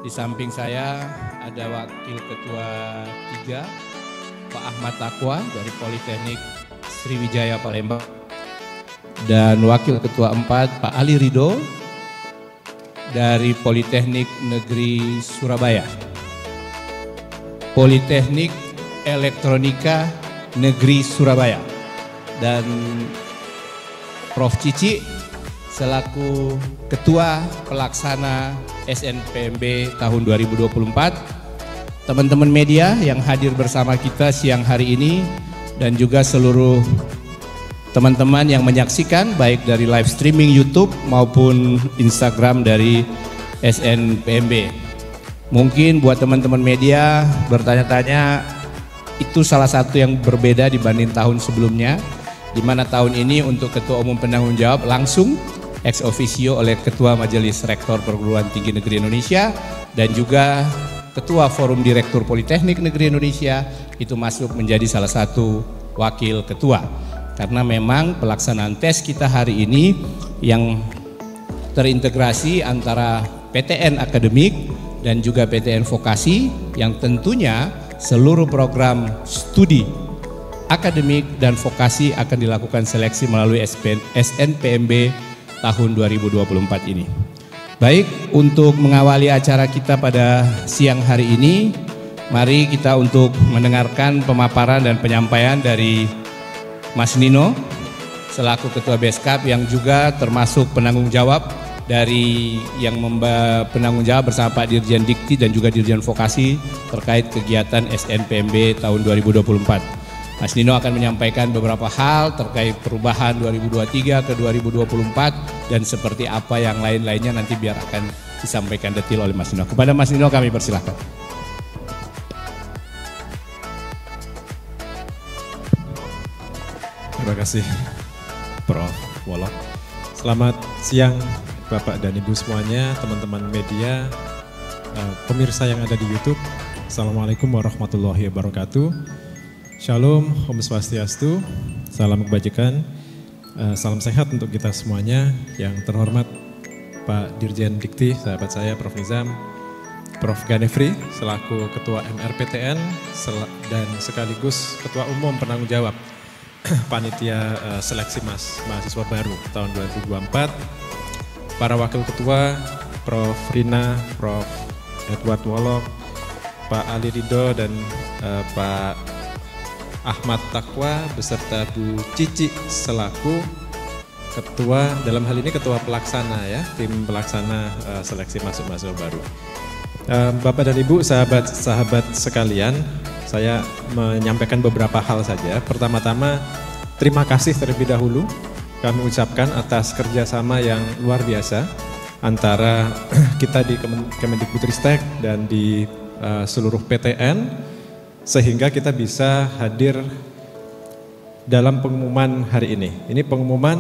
Di samping saya ada Wakil Ketua 3, Pak Ahmad Takwa dari Politeknik Sriwijaya Palembang. Dan Wakil Ketua 4, Pak Ali Ridho dari Politeknik Negeri Surabaya. Politeknik Elektronika Negeri Surabaya. Dan Prof. Cici selaku Ketua Pelaksana SNPMB tahun 2024. Teman-teman media yang hadir bersama kita siang hari ini dan juga seluruh teman-teman yang menyaksikan baik dari live streaming YouTube maupun Instagram dari SNPMB. Mungkin buat teman-teman media bertanya-tanya, itu salah satu yang berbeda dibanding tahun sebelumnya, di mana tahun ini untuk Ketua Umum Penanggung Jawab langsung ex officio oleh Ketua Majelis Rektor Perguruan Tinggi Negeri Indonesia dan juga Ketua Forum Direktur Politeknik Negeri Indonesia itu masuk menjadi salah satu wakil ketua. Karena memang pelaksanaan tes kita hari ini yang terintegrasi antara PTN akademik dan juga PTN vokasi yang tentunya seluruh program studi akademik dan vokasi akan dilakukan seleksi melalui SNPMB tahun 2024 ini. Baik, untuk mengawali acara kita pada siang hari ini, mari kita untuk mendengarkan pemaparan dan penyampaian dari Mas Nino selaku Ketua Beskap yang juga termasuk penanggung jawab dari yang penanggung jawab bersama Pak Dirjen Dikti dan juga Dirjen Vokasi terkait kegiatan SNPMB tahun 2024. Mas Nino akan menyampaikan beberapa hal terkait perubahan 2023 ke 2024 dan seperti apa yang lain-lainnya nanti biar akan disampaikan detail oleh Mas Nino. Kepada Mas Nino kami persilahkan. Terima kasih Prof. Wolok. Selamat siang Bapak dan Ibu semuanya, teman-teman media, pemirsa yang ada di YouTube. Assalamualaikum warahmatullahi wabarakatuh. Shalom, Om Swastiastu, salam kebajikan, salam sehat untuk kita semuanya. Yang terhormat Pak Dirjen Dikti, sahabat saya Prof. Nizam, Prof. Ganefri selaku Ketua MRPTN dan sekaligus Ketua Umum Penanggung Jawab Panitia Seleksi Mahasiswa Baru tahun 2024, para Wakil Ketua Prof. Rina, Prof. Edward Wolok, Pak Ali Ridho dan Pak Ahmad Takwa beserta Bu Cici selaku ketua, dalam hal ini ketua pelaksana ya, tim pelaksana seleksi masuk mahasiswa baru. Bapak dan Ibu, sahabat-sahabat sekalian, saya menyampaikan beberapa hal saja. Pertama-tama, terima kasih terlebih dahulu kami ucapkan atas kerjasama yang luar biasa antara kita di Kemendikbudristek dan di seluruh PTN, sehingga kita bisa hadir dalam pengumuman hari ini. Ini pengumuman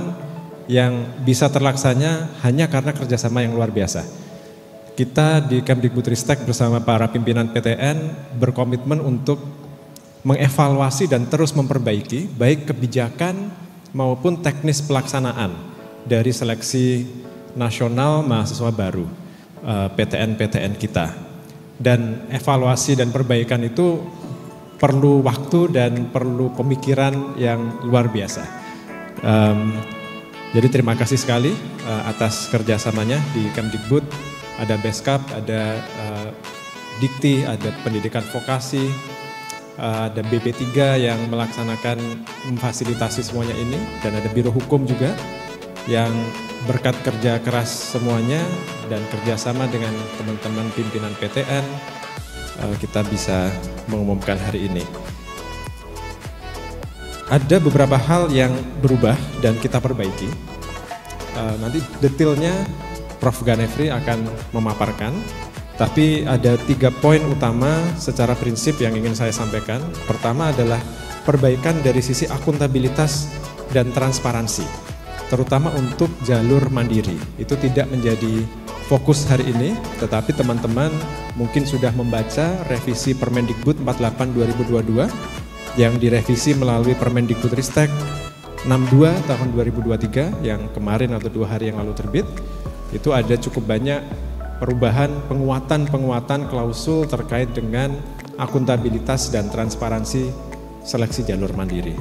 yang bisa terlaksana hanya karena kerjasama yang luar biasa. Kita di Kemdikbudristek bersama para pimpinan PTN berkomitmen untuk mengevaluasi dan terus memperbaiki baik kebijakan maupun teknis pelaksanaan dari seleksi nasional mahasiswa baru PTN-PTN kita. Dan evaluasi dan perbaikan itu perlu waktu dan perlu pemikiran yang luar biasa. Jadi terima kasih sekali atas kerjasamanya di Kemdikbud. Ada Beskap, ada Dikti, ada pendidikan vokasi, ada BP3 yang melaksanakan memfasilitasi semuanya ini, dan ada Biro Hukum juga yang berkat kerja keras semuanya dan kerjasama dengan teman-teman pimpinan PTN, kita bisa mengumumkan hari ini. Ada beberapa hal yang berubah dan kita perbaiki. Nanti detailnya Prof. Ganefri akan memaparkan, tapi ada 3 poin utama secara prinsip yang ingin saya sampaikan. Pertama adalah perbaikan dari sisi akuntabilitas dan transparansi, terutama untuk jalur mandiri. Itu tidak menjadi fokus hari ini, tetapi teman-teman mungkin sudah membaca revisi Permendikbud 48 2022 yang direvisi melalui Permendikbudristek 62 tahun 2023 yang kemarin atau 2 hari yang lalu terbit. Itu ada cukup banyak penguatan klausul terkait dengan akuntabilitas dan transparansi seleksi jalur mandiri.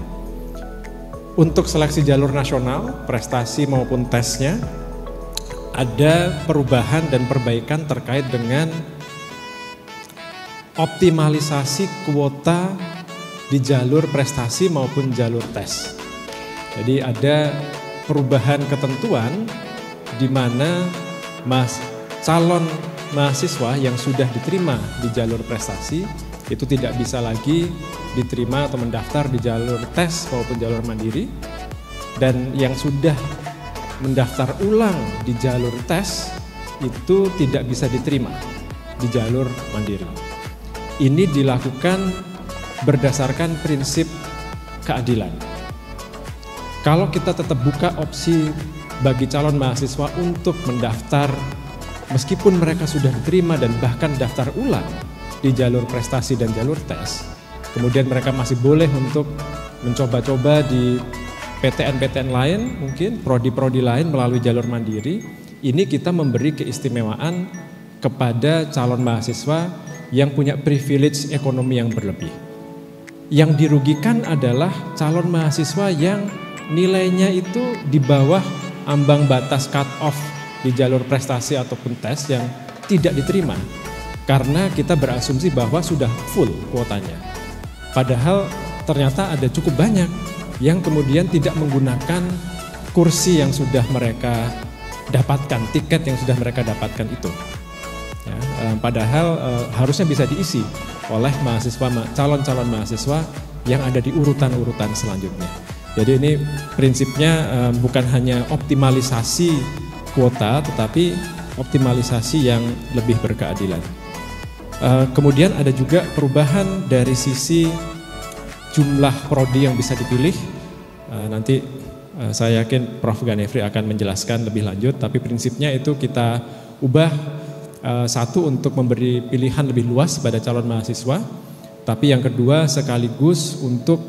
Untuk seleksi jalur nasional, prestasi maupun tesnya, ada perubahan dan perbaikan terkait dengan optimalisasi kuota di jalur prestasi maupun jalur tes. Jadi ada perubahan ketentuan di mana calon mahasiswa yang sudah diterima di jalur prestasi itu tidak bisa lagi diterima atau mendaftar di jalur tes maupun jalur mandiri, dan yang sudah mendaftar ulang di jalur tes itu tidak bisa diterima di jalur mandiri. Ini dilakukan berdasarkan prinsip keadilan. Kalau kita tetap buka opsi bagi calon mahasiswa untuk mendaftar meskipun mereka sudah diterima dan bahkan daftar ulang di jalur prestasi dan jalur tes, kemudian mereka masih boleh untuk mencoba-coba di PTN-PTN lain, mungkin prodi-prodi lain melalui jalur mandiri. Ini kita memberi keistimewaan kepada calon mahasiswa yang punya privilege ekonomi yang berlebih. Yang dirugikan adalah calon mahasiswa yang nilainya itu di bawah ambang batas cut off di jalur prestasi ataupun tes yang tidak diterima. Karena kita berasumsi bahwa sudah full kuotanya. Padahal ternyata ada cukup banyak yang kemudian tidak menggunakan kursi yang sudah mereka dapatkan, tiket yang sudah mereka dapatkan itu. Ya, padahal harusnya bisa diisi oleh calon-calon mahasiswa yang ada di urutan-urutan selanjutnya. Jadi ini prinsipnya bukan hanya optimalisasi kuota, tetapi optimalisasi yang lebih berkeadilan. Kemudian ada juga perubahan dari sisi jumlah prodi yang bisa dipilih. Nanti saya yakin Prof. Ganefri akan menjelaskan lebih lanjut, tapi prinsipnya itu kita ubah, satu untuk memberi pilihan lebih luas pada calon mahasiswa, tapi yang kedua sekaligus untuk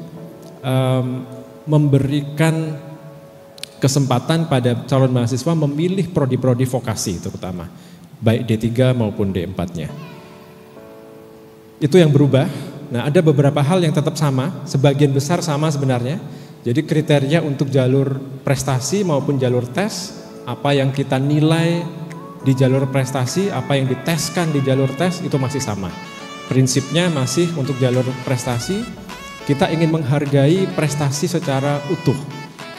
memberikan kesempatan pada calon mahasiswa memilih prodi-prodi vokasi terutama, baik D3 maupun D4-nya. Itu yang berubah. Nah, ada beberapa hal yang tetap sama, sebagian besar sama sebenarnya. Jadi kriteria untuk jalur prestasi maupun jalur tes, apa yang kita nilai di jalur prestasi, apa yang diteskan di jalur tes itu masih sama. Prinsipnya masih untuk jalur prestasi, kita ingin menghargai prestasi secara utuh.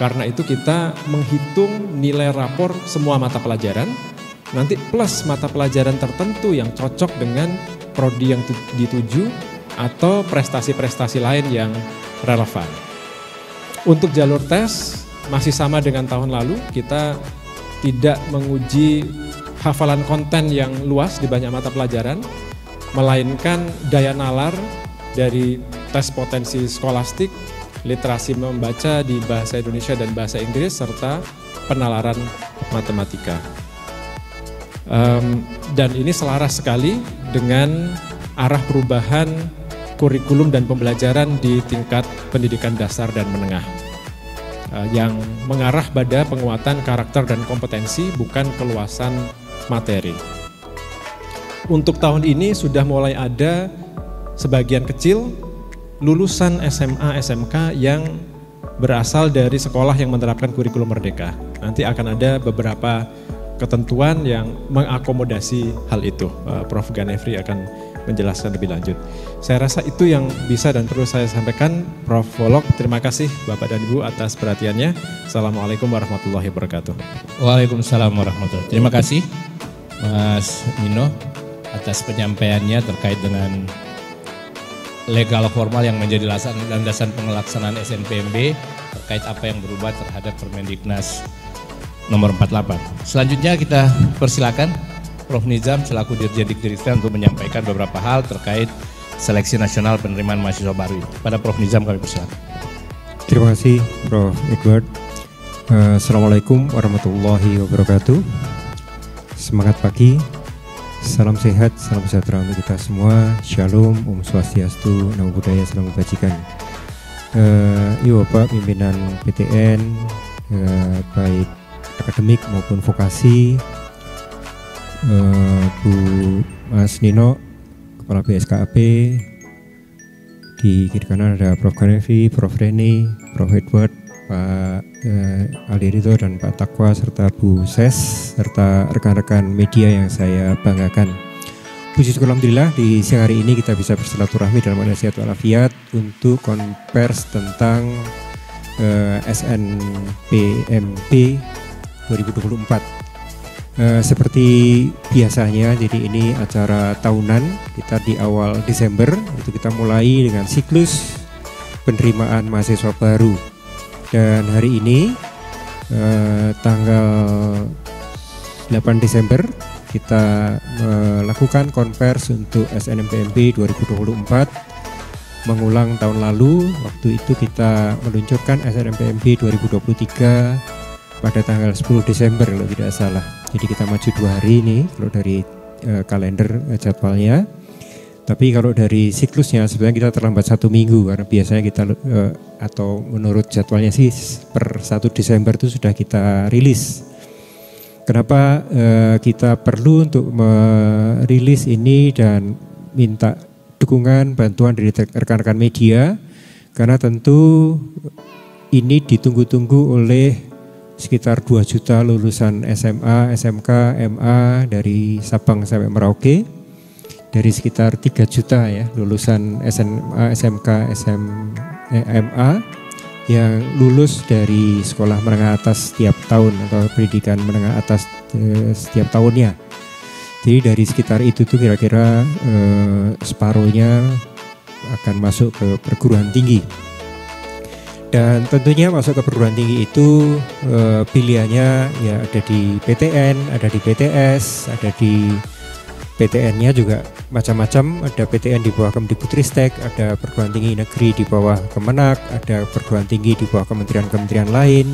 Karena itu kita menghitung nilai rapor semua mata pelajaran, nanti plus mata pelajaran tertentu yang cocok dengan prodi yang dituju atau prestasi-prestasi lain yang relevan. Untuk jalur tes masih sama dengan tahun lalu, kita tidak menguji hafalan konten yang luas di banyak mata pelajaran, melainkan daya nalar dari tes potensi skolastik, literasi membaca di bahasa Indonesia dan bahasa Inggris, serta penalaran matematika. Dan ini selaras sekali dengan arah perubahan kurikulum dan pembelajaran di tingkat pendidikan dasar dan menengah, yang mengarah pada penguatan karakter dan kompetensi, bukan keluasan materi. Untuk tahun ini sudah mulai ada sebagian kecil lulusan SMA, SMK yang berasal dari sekolah yang menerapkan kurikulum merdeka. Nanti akan ada beberapa ketentuan yang mengakomodasi hal itu. Prof. Ganefri akan menjelaskan lebih lanjut. Saya rasa itu yang bisa dan perlu saya sampaikan. Prof. Wolok, terima kasih Bapak dan Ibu atas perhatiannya. Assalamualaikum warahmatullahi wabarakatuh. Waalaikumsalam warahmatullahi wabarakatuh. Terima kasih Mas Nino atas penyampaiannya terkait dengan legal formal yang menjadi landasan pengelaksanaan SNPMB terkait apa yang berubah terhadap Permendiknas nomor 48. Selanjutnya kita persilakan Prof. Nizam selaku Dirjen Dikdikristek untuk menyampaikan beberapa hal terkait seleksi nasional penerimaan mahasiswa baru. Pada Prof. Nizam kami persilakan. Terima kasih Prof. Edward. Assalamualaikum warahmatullahi wabarakatuh. Semangat pagi, salam sehat, salam sejahtera untuk kita semua. Shalom, Om Swastiastu, Namo Buddhaya, Salam Kebajikan. Ibu Bapak pimpinan PTN, baik akademik maupun vokasi, Bu Mas Nino, Kepala BSKAP. Di kiri kanan ada Prof. Ganevi, Prof. Reni, Prof. Edward, Pak Aldi Rito dan Pak Takwa, serta Bu Ses, serta rekan-rekan media yang saya banggakan. Puji syukur alhamdulillah di siang hari ini kita bisa bersilaturahmi dalam keadaan sehat walafiat untuk konvers tentang SNPMP 2024. Seperti biasanya, jadi ini acara tahunan kita di awal Desember itu kita mulai dengan siklus penerimaan mahasiswa baru, dan hari ini tanggal 8 Desember kita melakukan konvers untuk SNMPMP 2024 mengulang tahun lalu. Waktu itu kita meluncurkan SNMPMP 2023 pada tanggal 10 Desember kalau tidak salah. Jadi kita maju 2 hari ini kalau dari kalender jadwalnya. Tapi kalau dari siklusnya sebenarnya kita terlambat 1 minggu karena biasanya kita atau menurut jadwalnya sih per 1 Desember itu sudah kita rilis. Kenapa kita perlu untuk merilis ini dan minta dukungan bantuan dari rekan-rekan media, karena tentu ini ditunggu-tunggu oleh sekitar 2 juta lulusan SMA, SMK, MA dari Sabang sampai Merauke, dari sekitar 3 juta ya lulusan SMA, SMK, MA yang lulus dari sekolah menengah atas setiap tahun atau pendidikan menengah atas setiap tahunnya. Jadi dari sekitar itu tuh kira-kira separuhnya akan masuk ke perguruan tinggi. Dan tentunya masuk ke perguruan tinggi itu pilihannya ya ada di PTN, ada di PTS, ada di PTN-nya juga macam-macam. Ada PTN di bawah Kemdikbudristek, ada perguruan tinggi negeri di bawah Kemenak, ada perguruan tinggi di bawah kementerian-kementerian lain.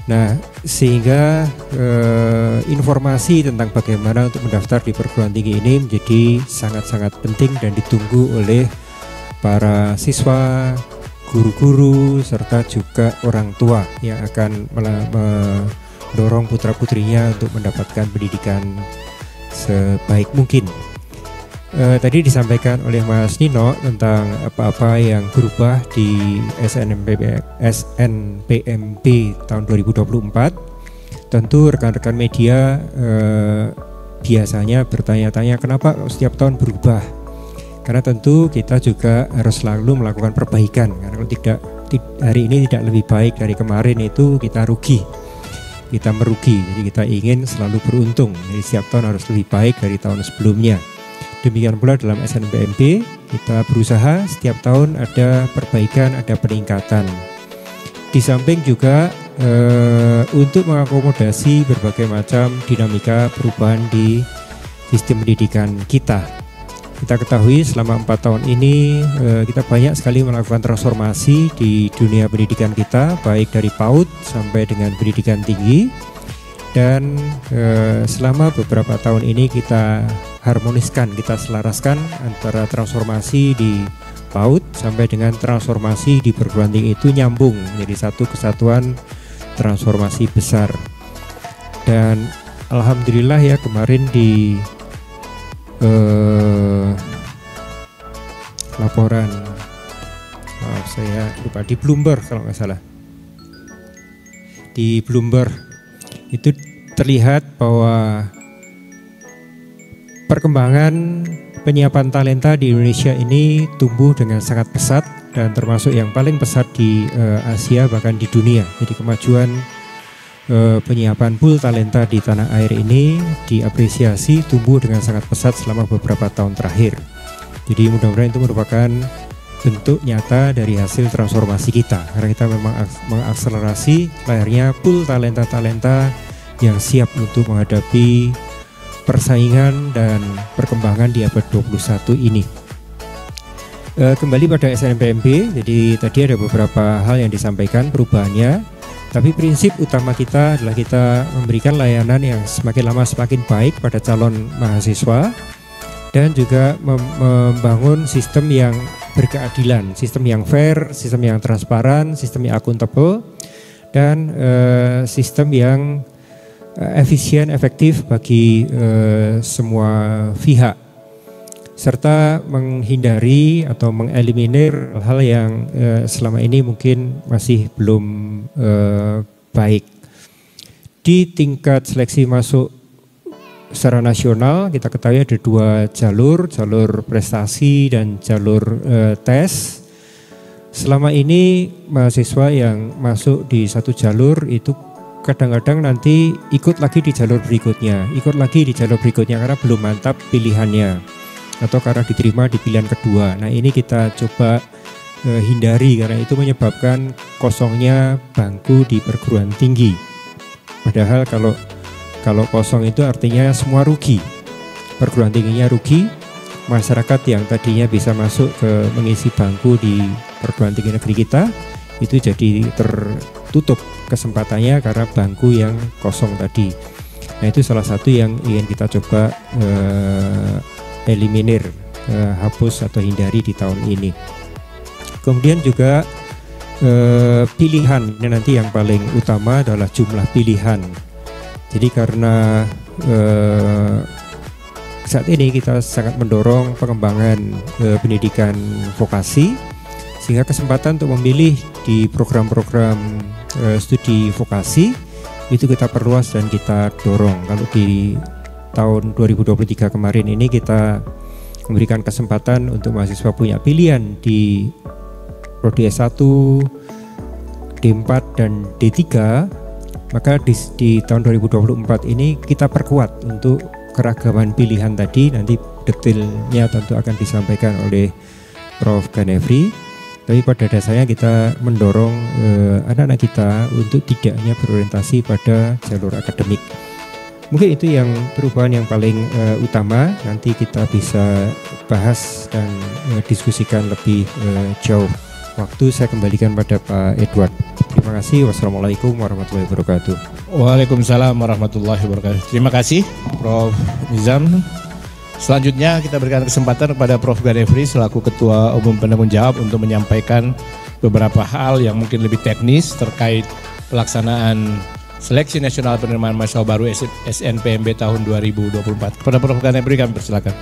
Nah, sehingga informasi tentang bagaimana untuk mendaftar di perguruan tinggi ini menjadi sangat-sangat penting dan ditunggu oleh para siswa, guru-guru, serta juga orang tua yang akan mendorong putra-putrinya untuk mendapatkan pendidikan sebaik mungkin. Tadi disampaikan oleh Mas Nino tentang apa-apa yang berubah di SNPMP tahun 2024. Tentu rekan-rekan media biasanya bertanya-tanya kenapa setiap tahun berubah. Karena tentu kita juga harus selalu melakukan perbaikan. Karena kalau tidak hari ini tidak lebih baik dari kemarin itu kita rugi, kita merugi. Jadi kita ingin selalu beruntung. Jadi setiap tahun harus lebih baik dari tahun sebelumnya. Demikian pula dalam SNPMP kita berusaha setiap tahun ada perbaikan, ada peningkatan. Di samping juga untuk mengakomodasi berbagai macam dinamika perubahan di sistem pendidikan kita. Kita ketahui selama 4 tahun ini kita banyak sekali melakukan transformasi di dunia pendidikan kita, baik dari PAUD sampai dengan pendidikan tinggi. Dan selama beberapa tahun ini kita harmoniskan, kita selaraskan antara transformasi di PAUD sampai dengan transformasi di perguruan tinggi itu nyambung menjadi satu kesatuan transformasi besar. Dan alhamdulillah ya kemarin di laporan, maaf saya lupa, di Bloomberg kalau nggak salah, di Bloomberg itu terlihat bahwa perkembangan penyiapan talenta di Indonesia ini tumbuh dengan sangat pesat dan termasuk yang paling pesat di Asia bahkan di dunia. Jadi kemajuan penyiapan pool talenta di tanah air ini diapresiasi tumbuh dengan sangat pesat selama beberapa tahun terakhir. Jadi mudah-mudahan itu merupakan bentuk nyata dari hasil transformasi kita, karena kita memang mengakselerasi lahirnya pool talenta-talenta yang siap untuk menghadapi persaingan dan perkembangan di abad 21 ini. Kembali pada SNMPMP, jadi tadi ada beberapa hal yang disampaikan perubahannya. Tapi prinsip utama kita adalah kita memberikan layanan yang semakin lama semakin baik pada calon mahasiswa dan juga membangun sistem yang berkeadilan, sistem yang fair, sistem yang transparan, sistem yang akuntabel, dan sistem yang efisien, efektif bagi semua pihak, serta menghindari atau mengeliminir hal-hal yang selama ini mungkin masih belum baik. Di tingkat seleksi masuk secara nasional kita ketahui ada 2 jalur prestasi dan jalur tes. Selama ini mahasiswa yang masuk di satu jalur itu kadang-kadang nanti ikut lagi di jalur berikutnya karena belum mantap pilihannya atau karena diterima di pilihan kedua. Nah, ini kita coba hindari karena itu menyebabkan kosongnya bangku di perguruan tinggi. Padahal kalau kosong itu artinya semua rugi. Perguruan tingginya rugi, masyarakat yang tadinya bisa masuk ke mengisi bangku di perguruan tinggi negeri kita itu jadi tertutup kesempatannya karena bangku yang kosong tadi. Nah, itu salah satu yang ingin kita coba eliminir, hapus atau hindari di tahun ini. Kemudian juga pilihan, ini nanti yang paling utama adalah jumlah pilihan. Jadi karena saat ini kita sangat mendorong pengembangan pendidikan vokasi, sehingga kesempatan untuk memilih di program-program studi vokasi itu kita perluas dan kita dorong. Kalau di tahun 2023 kemarin ini kita memberikan kesempatan untuk mahasiswa punya pilihan di Prodi S1, D4 dan D3, maka di tahun 2024 ini kita perkuat untuk keragaman pilihan tadi. Nanti detailnya tentu akan disampaikan oleh Prof. Ganefri. Tapi pada dasarnya kita mendorong anak-anak kita untuk tidak hanya berorientasi pada jalur akademik. Mungkin itu yang perubahan yang paling utama. Nanti kita bisa bahas dan diskusikan lebih jauh. Waktu saya kembalikan pada Pak Edward. Terima kasih. Wassalamualaikum warahmatullahi wabarakatuh. Waalaikumsalam warahmatullahi wabarakatuh. Terima kasih Prof. Nizam. Selanjutnya kita berikan kesempatan kepada Prof. Ganefri selaku Ketua Umum Penanggung Jawab untuk menyampaikan beberapa hal yang mungkin lebih teknis terkait pelaksanaan Seleksi Nasional Penerimaan Mahasiswa Baru SNPMB tahun 2024. Kepada Prof. Ganefri kami persilakan.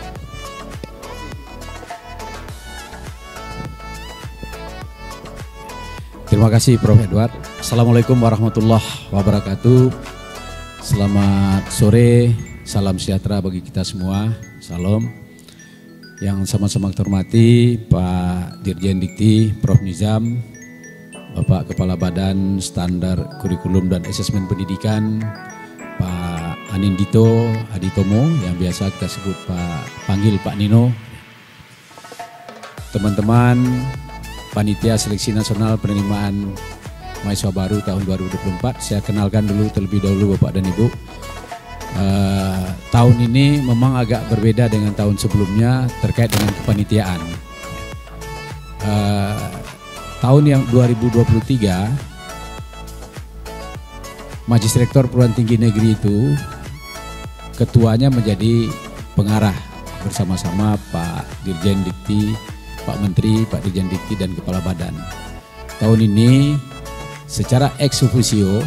Terima kasih Prof. Edward. Assalamualaikum warahmatullahi wabarakatuh. Selamat sore, salam sejahtera bagi kita semua. Salam. Yang sama-sama terhormati Pak Dirjen Dikti, Prof. Nizam, Bapak Kepala Badan Standar Kurikulum dan Asesmen Pendidikan, Pak Anindito Aditomo, yang biasa kita sebut panggil Pak Nino. Teman-teman Panitia Seleksi Nasional Penerimaan Mahasiswa Baru tahun 2024, saya kenalkan dulu terlebih dahulu Bapak dan Ibu. Tahun ini memang agak berbeda dengan tahun sebelumnya terkait dengan kepanitiaan. Tahun yang 2023, Majelis Rektor Perguruan Tinggi Negeri itu ketuanya menjadi pengarah bersama-sama Pak Dirjen Dikti, Pak Menteri, Pak Dirjen Dikti dan Kepala Badan. Tahun ini secara ex officio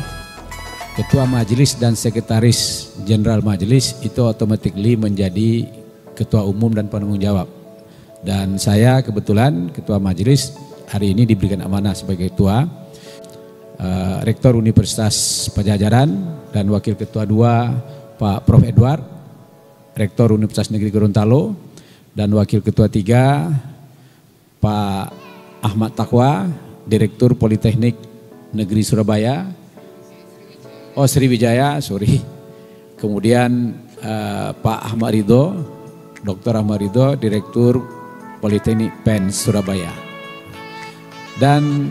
Ketua Majelis dan Sekretaris Jenderal Majelis itu automatically menjadi Ketua Umum dan Penanggung Jawab. Dan saya kebetulan Ketua Majelis hari ini diberikan amanah sebagai Ketua. Rektor Universitas Pajajaran dan Wakil Ketua 2 Pak Prof. Edward, Rektor Universitas Negeri Gorontalo, dan Wakil Ketua 3 Pak Ahmad Taqwa, Direktur Politeknik Negeri Surabaya, Sriwijaya, kemudian Pak Ahmad Ridho, Dr. Ahmad Ridho, Direktur Politeknik PEN Surabaya. Dan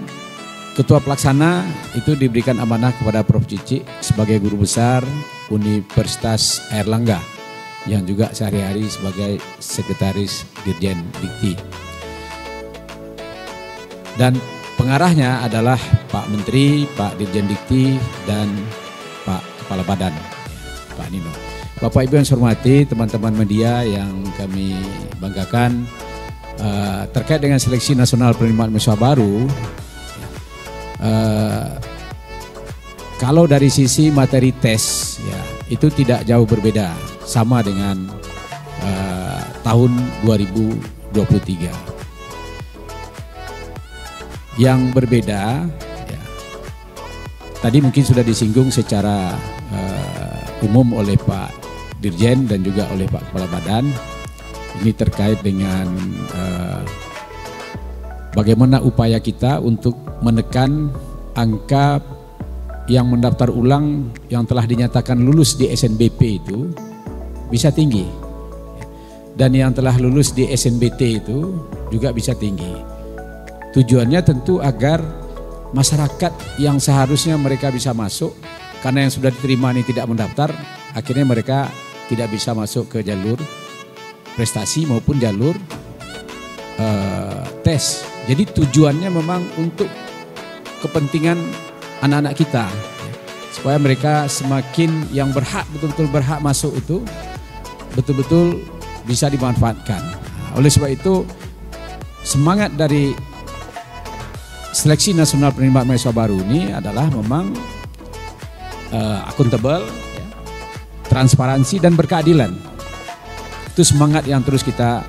Ketua Pelaksana itu diberikan amanah kepada Prof. Cici sebagai Guru Besar Universitas Airlangga, yang juga sehari-hari sebagai Sekretaris Dirjen Dikti. Dan pengarahnya adalah Pak Menteri, Pak Dirjen Dikti, dan Pak Kepala Badan, Pak Nino. Bapak Ibu yang saya hormati, teman-teman media yang kami banggakan, terkait dengan Seleksi Nasional Penerimaan Mahasiswa Baru, kalau dari sisi materi tes ya itu tidak jauh berbeda, sama dengan tahun 2023. Yang berbeda, ya, tadi mungkin sudah disinggung secara umum oleh Pak Dirjen dan juga oleh Pak Kepala Badan. Ini terkait dengan bagaimana upaya kita untuk menekan angka yang mendaftar ulang yang telah dinyatakan lulus di SNBP itu bisa tinggi, dan yang telah lulus di SNBT itu juga bisa tinggi. Tujuannya tentu agar masyarakat yang seharusnya mereka bisa masuk, karena yang sudah diterima ini tidak mendaftar, akhirnya mereka tidak bisa masuk ke jalur prestasi maupun jalur tes. Jadi tujuannya memang untuk kepentingan anak-anak kita, supaya mereka semakin yang berhak, betul-betul berhak masuk itu betul-betul bisa dimanfaatkan. Oleh sebab itu semangat dari Seleksi Nasional Penerimaan Mahasiswa Baru ini adalah memang akuntabel, ya, transparansi dan berkeadilan. Itu semangat yang terus kita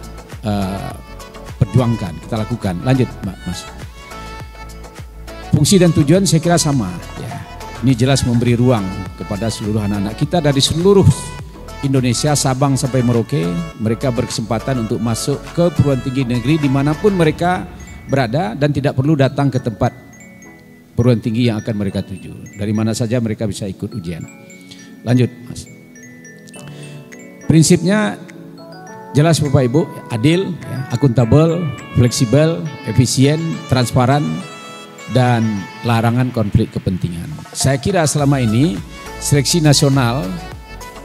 perjuangkan, kita lakukan. Lanjut, Mas. Fungsi dan tujuan saya kira sama. Ya. Ini jelas memberi ruang kepada seluruh anak-anak kita dari seluruh Indonesia, Sabang sampai Merauke. Mereka berkesempatan untuk masuk ke perguruan tinggi negeri dimanapun mereka berada, dan tidak perlu datang ke tempat perguruan tinggi yang akan mereka tuju. Dari mana saja mereka bisa ikut ujian. Lanjut, Mas. Prinsipnya jelas Bapak Ibu, adil, ya, akuntabel, fleksibel, efisien, transparan, dan larangan konflik kepentingan. Saya kira selama ini seleksi nasional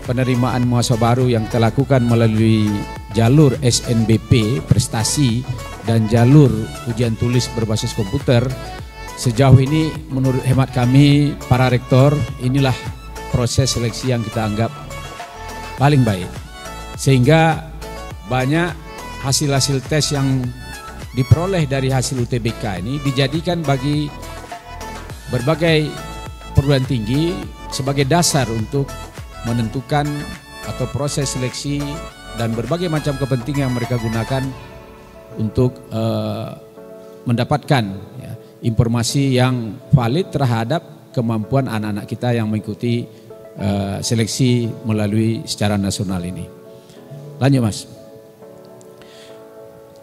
penerimaan mahasiswa baru yang kita lakukan melalui jalur SNBP prestasi dan jalur ujian tulis berbasis komputer, sejauh ini menurut hemat kami para rektor, inilah proses seleksi yang kita anggap paling baik. Sehingga banyak hasil-hasil tes yang diperoleh dari hasil UTBK ini dijadikan bagi berbagai perguruan tinggi sebagai dasar untuk menentukan atau proses seleksi dan berbagai macam kepentingan yang mereka gunakan untuk mendapatkan, ya, informasi yang valid terhadap kemampuan anak-anak kita yang mengikuti seleksi melalui secara nasional ini. Lanjut, Mas.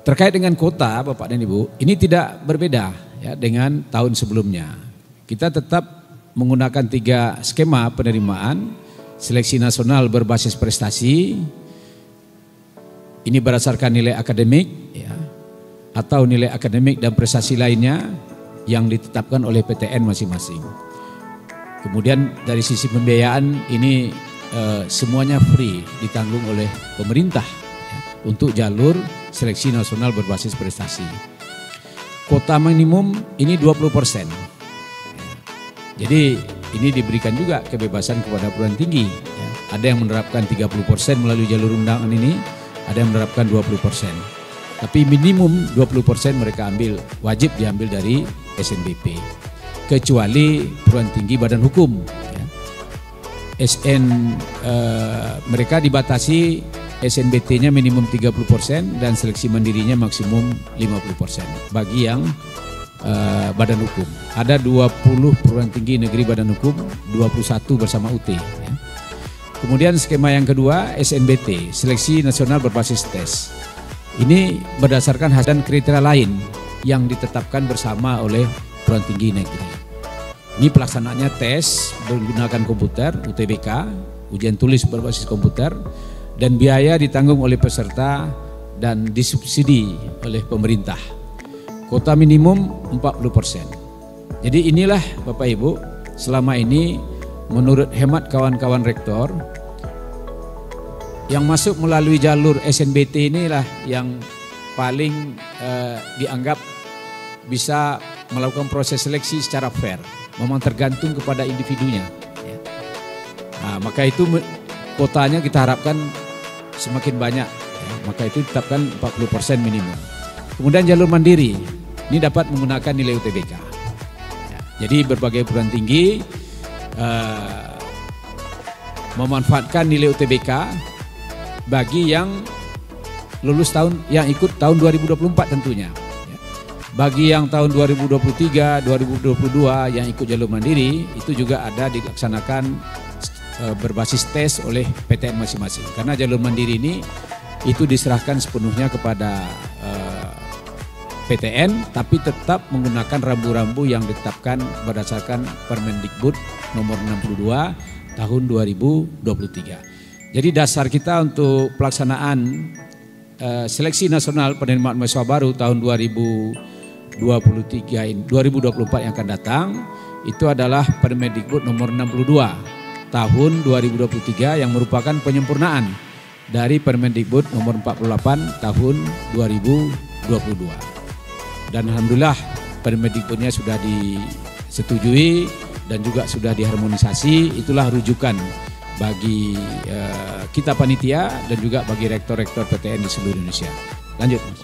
Terkait dengan kuota, Bapak dan Ibu, ini tidak berbeda, ya, dengan tahun sebelumnya. Kita tetap menggunakan 3 skema penerimaan. Seleksi nasional berbasis prestasi, ini berdasarkan nilai akademik, ya, atau nilai akademik dan prestasi lainnya yang ditetapkan oleh PTN masing-masing. Kemudian dari sisi pembiayaan ini semuanya free, ditanggung oleh pemerintah, ya, untuk jalur seleksi nasional berbasis prestasi. Kuota minimum ini 20%. Jadi ini diberikan juga kebebasan kepada perguruan tinggi. Ya. Ada yang menerapkan 30% melalui jalur undangan ini, ada yang menerapkan 20%. Tapi minimum 20% mereka ambil, wajib diambil dari SNBP. Kecuali perguruan tinggi badan hukum. Ya. Mereka dibatasi SNBT-nya minimum 30% dan seleksi mandirinya maksimum 50% bagi yang badan hukum. Ada 20 perguruan tinggi negeri badan hukum, 21 bersama UT. Ya. Kemudian skema yang kedua SNBT, seleksi nasional berbasis tes. Ini berdasarkan hasil dan kriteria lain yang ditetapkan bersama oleh perguruan tinggi negeri. Ini pelaksanaannya tes menggunakan komputer, UTBK, ujian tulis berbasis komputer, dan biaya ditanggung oleh peserta dan disubsidi oleh pemerintah. Kuota minimum 40%. Jadi inilah Bapak Ibu, selama ini menurut hemat kawan-kawan rektor, yang masuk melalui jalur SNBT inilah yang paling dianggap bisa melakukan proses seleksi secara fair. Memang tergantung kepada individunya. Ya. Nah, maka itu kuotanya kita harapkan semakin banyak. Ya. Maka itu ditetapkan 40% minimum. Kemudian jalur mandiri. Ini dapat menggunakan nilai UTBK. Ya, jadi berbagai perguruan tinggi memanfaatkan nilai UTBK bagi yang lulus yang ikut tahun 2024 tentunya. Bagi yang tahun 2023, 2022 yang ikut jalur mandiri itu juga ada dilaksanakan berbasis tes oleh PTN masing-masing. Karena jalur mandiri ini itu diserahkan sepenuhnya kepada PTN, tapi tetap menggunakan rambu-rambu yang ditetapkan berdasarkan Permendikbud nomor 62 tahun 2023. Jadi dasar kita untuk pelaksanaan seleksi nasional penerimaan mahasiswa baru tahun 2024 yang akan datang itu adalah Permendikbud nomor 62 tahun 2023 yang merupakan penyempurnaan dari Permendikbud nomor 48 tahun 2022. Dan alhamdulillah Permendikbudnya sudah disetujui dan juga sudah diharmonisasi. Itulah rujukan bagi kita panitia dan juga bagi rektor-rektor PTN di seluruh Indonesia. Lanjut, Mas.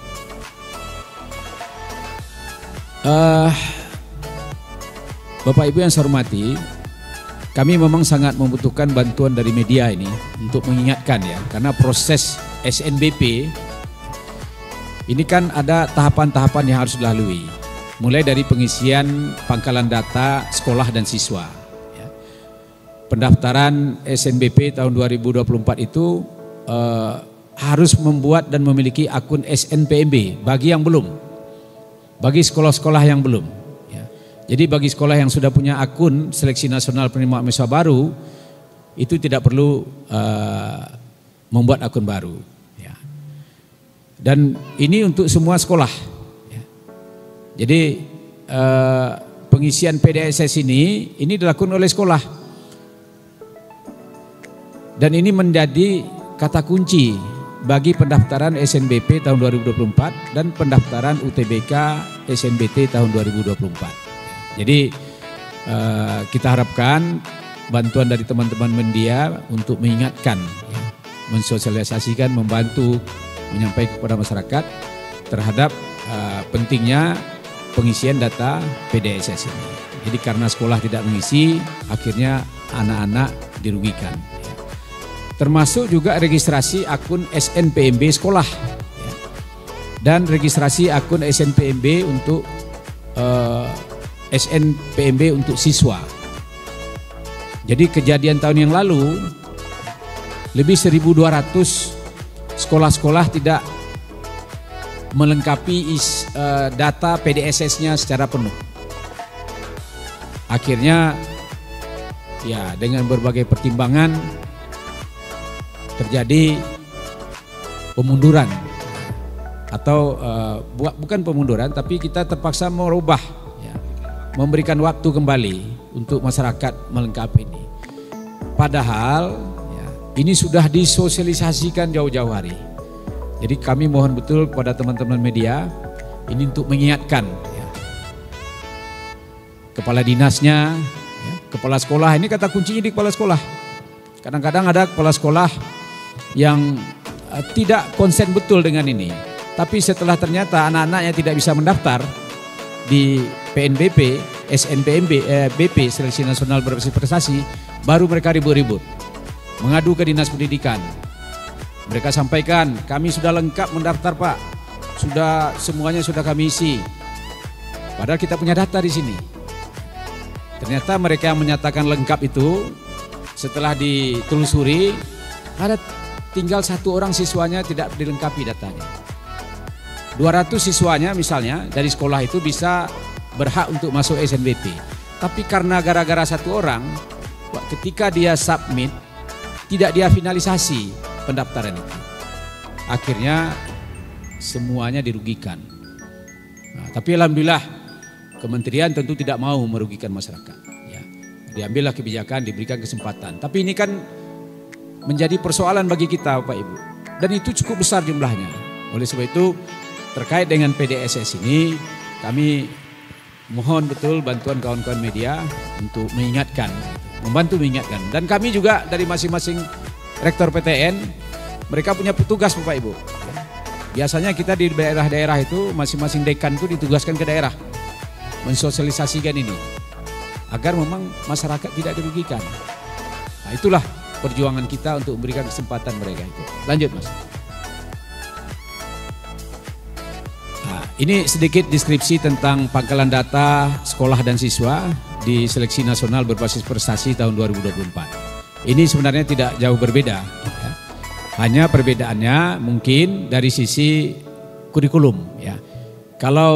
Bapak Ibu yang saya hormati, kami memang sangat membutuhkan bantuan dari media ini untuk mengingatkan ya, karena proses SNBP ini kan ada tahapan-tahapan yang harus dilalui, mulai dari pengisian pangkalan data sekolah dan siswa. Pendaftaran SNBP tahun 2024 itu harus membuat dan memiliki akun SNPMB bagi yang belum, bagi sekolah-sekolah yang belum. Ya. Jadi bagi sekolah yang sudah punya akun seleksi nasional penerimaan mahasiswa baru itu tidak perlu membuat akun baru. Ya. Dan ini untuk semua sekolah. Ya. Jadi pengisian PDSS ini dilakukan oleh sekolah. Dan ini menjadi kata kunci bagi pendaftaran SNBP tahun 2024 dan pendaftaran UTBK SNBT tahun 2024. Jadi kita harapkan bantuan dari teman-teman media untuk mengingatkan, ya, mensosialisasikan, membantu, menyampaikan kepada masyarakat terhadap pentingnya pengisian data PDSS ini. Jadi karena sekolah tidak mengisi, akhirnya anak-anak dirugikan. Termasuk juga registrasi akun SNPMB sekolah ya. Dan registrasi akun SNPMB untuk SNPMB untuk siswa. Jadi kejadian tahun yang lalu lebih 1.200 sekolah-sekolah tidak melengkapi data PDSS-nya secara penuh. Akhirnya ya dengan berbagai pertimbangan terjadi pemunduran atau bukan pemunduran, tapi kita terpaksa merubah, ya, memberikan waktu kembali untuk masyarakat melengkapi ini. Padahal ya, ini sudah disosialisasikan jauh-jauh hari. Jadi kami mohon betul kepada teman-teman media ini untuk mengingatkan, ya, kepala dinasnya, ya, kepala sekolah. Ini kata kuncinya di kepala sekolah. Kadang-kadang ada kepala sekolah yang tidak konsen betul dengan ini. Tapi setelah ternyata anak-anaknya tidak bisa mendaftar di PNBP, SNPMB, BP, Seleksi Nasional Berbasis Prestasi, baru mereka ribut-ribut. Mengadu ke Dinas Pendidikan. Mereka sampaikan, kami sudah lengkap mendaftar Pak. Semuanya sudah kami isi. Padahal kita punya data di sini. Ternyata mereka yang menyatakan lengkap itu setelah ditelusuri ada tinggal 1 orang siswanya tidak dilengkapi datanya. 200 siswanya misalnya dari sekolah itu bisa berhak untuk masuk SNBP. Tapi karena gara-gara 1 orang, ketika dia submit, tidak dia finalisasi pendaftaran itu. Akhirnya semuanya dirugikan. Nah, tapi alhamdulillah kementerian tentu tidak mau merugikan masyarakat. Ya, diambillah kebijakan, diberikan kesempatan. Tapi ini kan menjadi persoalan bagi kita Bapak Ibu. Dan itu cukup besar jumlahnya. Oleh sebab itu terkait dengan PDSS ini kami mohon betul bantuan kawan-kawan media untuk mengingatkan, membantu mengingatkan. Dan kami juga dari masing-masing rektor PTN, mereka punya petugas Bapak Ibu. Biasanya kita di daerah-daerah itu masing-masing dekan itu ditugaskan ke daerah mensosialisasikan ini agar memang masyarakat tidak dirugikan. Nah, itulah perjuangan kita untuk memberikan kesempatan mereka itu. Lanjut Mas. Nah, ini sedikit deskripsi tentang pangkalan data sekolah dan siswa di seleksi nasional berbasis prestasi tahun 2024. Ini sebenarnya tidak jauh berbeda. Ya. Hanya perbedaannya mungkin dari sisi kurikulum. Ya. Kalau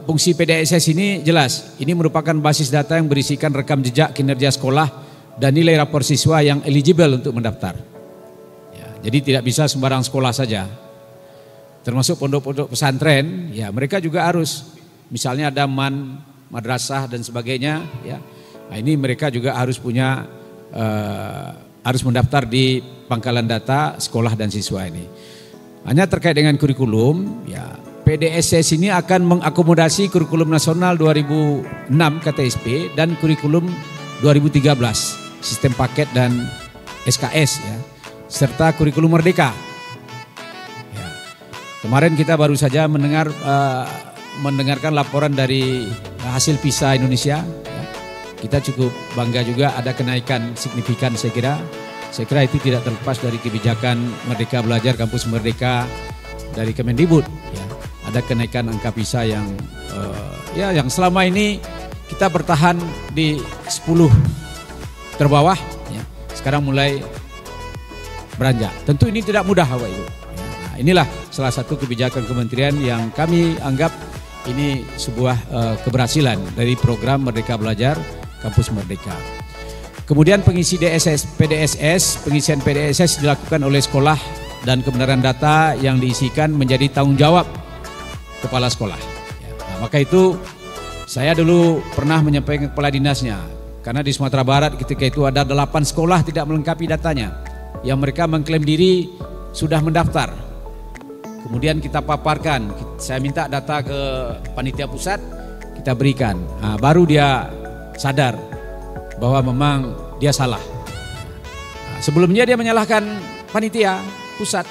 fungsi PDSS ini jelas, ini merupakan basis data yang berisikan rekam jejak kinerja sekolah dan nilai rapor siswa yang eligible untuk mendaftar. Ya, jadi tidak bisa sembarang sekolah saja. Termasuk pondok-pondok pesantren, ya mereka juga harus, misalnya ada madrasah dan sebagainya, ya. Nah, ini mereka juga harus punya harus mendaftar di pangkalan data sekolah dan siswa ini. Hanya terkait dengan kurikulum, ya PDSS ini akan mengakomodasi kurikulum nasional 2006 KTSP dan kurikulum 2013 sistem paket dan SKS, ya, serta kurikulum merdeka. Ya. Kemarin kita baru saja mendengarkan laporan dari hasil PISA Indonesia. Ya. Kita cukup bangga juga ada kenaikan signifikan saya kira. Saya kira itu tidak terlepas dari kebijakan Merdeka Belajar Kampus Merdeka dari Kemendikbud. Ya. Ada kenaikan angka PISA yang yang selama ini kita bertahan di 10 terbawah, ya. Sekarang mulai beranjak. Tentu ini tidak mudah Bapak Ibu. Nah, inilah salah satu kebijakan kementerian yang kami anggap ini sebuah keberhasilan dari program Merdeka Belajar Kampus Merdeka. Kemudian pengisi pengisian PDSS dilakukan oleh sekolah dan kebenaran data yang diisikan menjadi tanggung jawab kepala sekolah. Nah, maka itu saya dulu pernah menyampaikan ke kepala dinasnya, karena di Sumatera Barat ketika itu ada 8 sekolah tidak melengkapi datanya, yang mereka mengklaim diri sudah mendaftar. Kemudian kita paparkan, saya minta data ke panitia pusat, kita berikan. Nah, baru dia sadar bahwa memang dia salah. Nah, sebelumnya dia menyalahkan panitia pusat,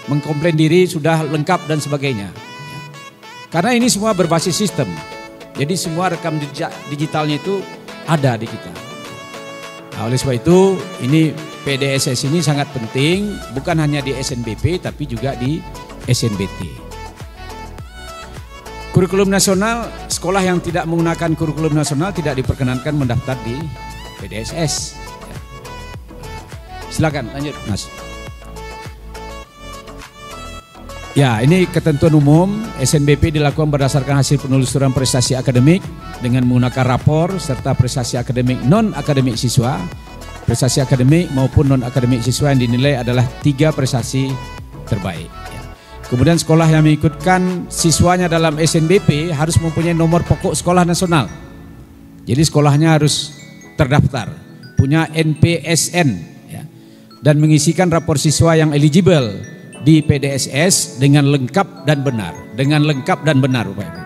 mengkomplain diri sudah lengkap dan sebagainya. Karena ini semua berbasis sistem. Jadi semua rekam jejak digitalnya itu ada di kita. Nah, oleh sebab itu ini PDSS ini sangat penting, bukan hanya di SNBP tapi juga di SNBT. Kurikulum nasional, sekolah yang tidak menggunakan kurikulum nasional tidak diperkenankan mendaftar di PDSS. Silakan lanjut Mas. Ya, ini ketentuan umum SNBP dilakukan berdasarkan hasil penelusuran prestasi akademik dengan menggunakan rapor serta prestasi akademik non-akademik siswa, prestasi akademik maupun non-akademik siswa yang dinilai adalah 3 prestasi terbaik. Ya. Kemudian sekolah yang mengikutkan siswanya dalam SNBP harus mempunyai nomor pokok sekolah nasional. Jadi sekolahnya harus terdaftar, punya NPSN, ya, dan mengisikan rapor siswa yang eligible di PDSS dengan lengkap dan benar, Bapak Ibu.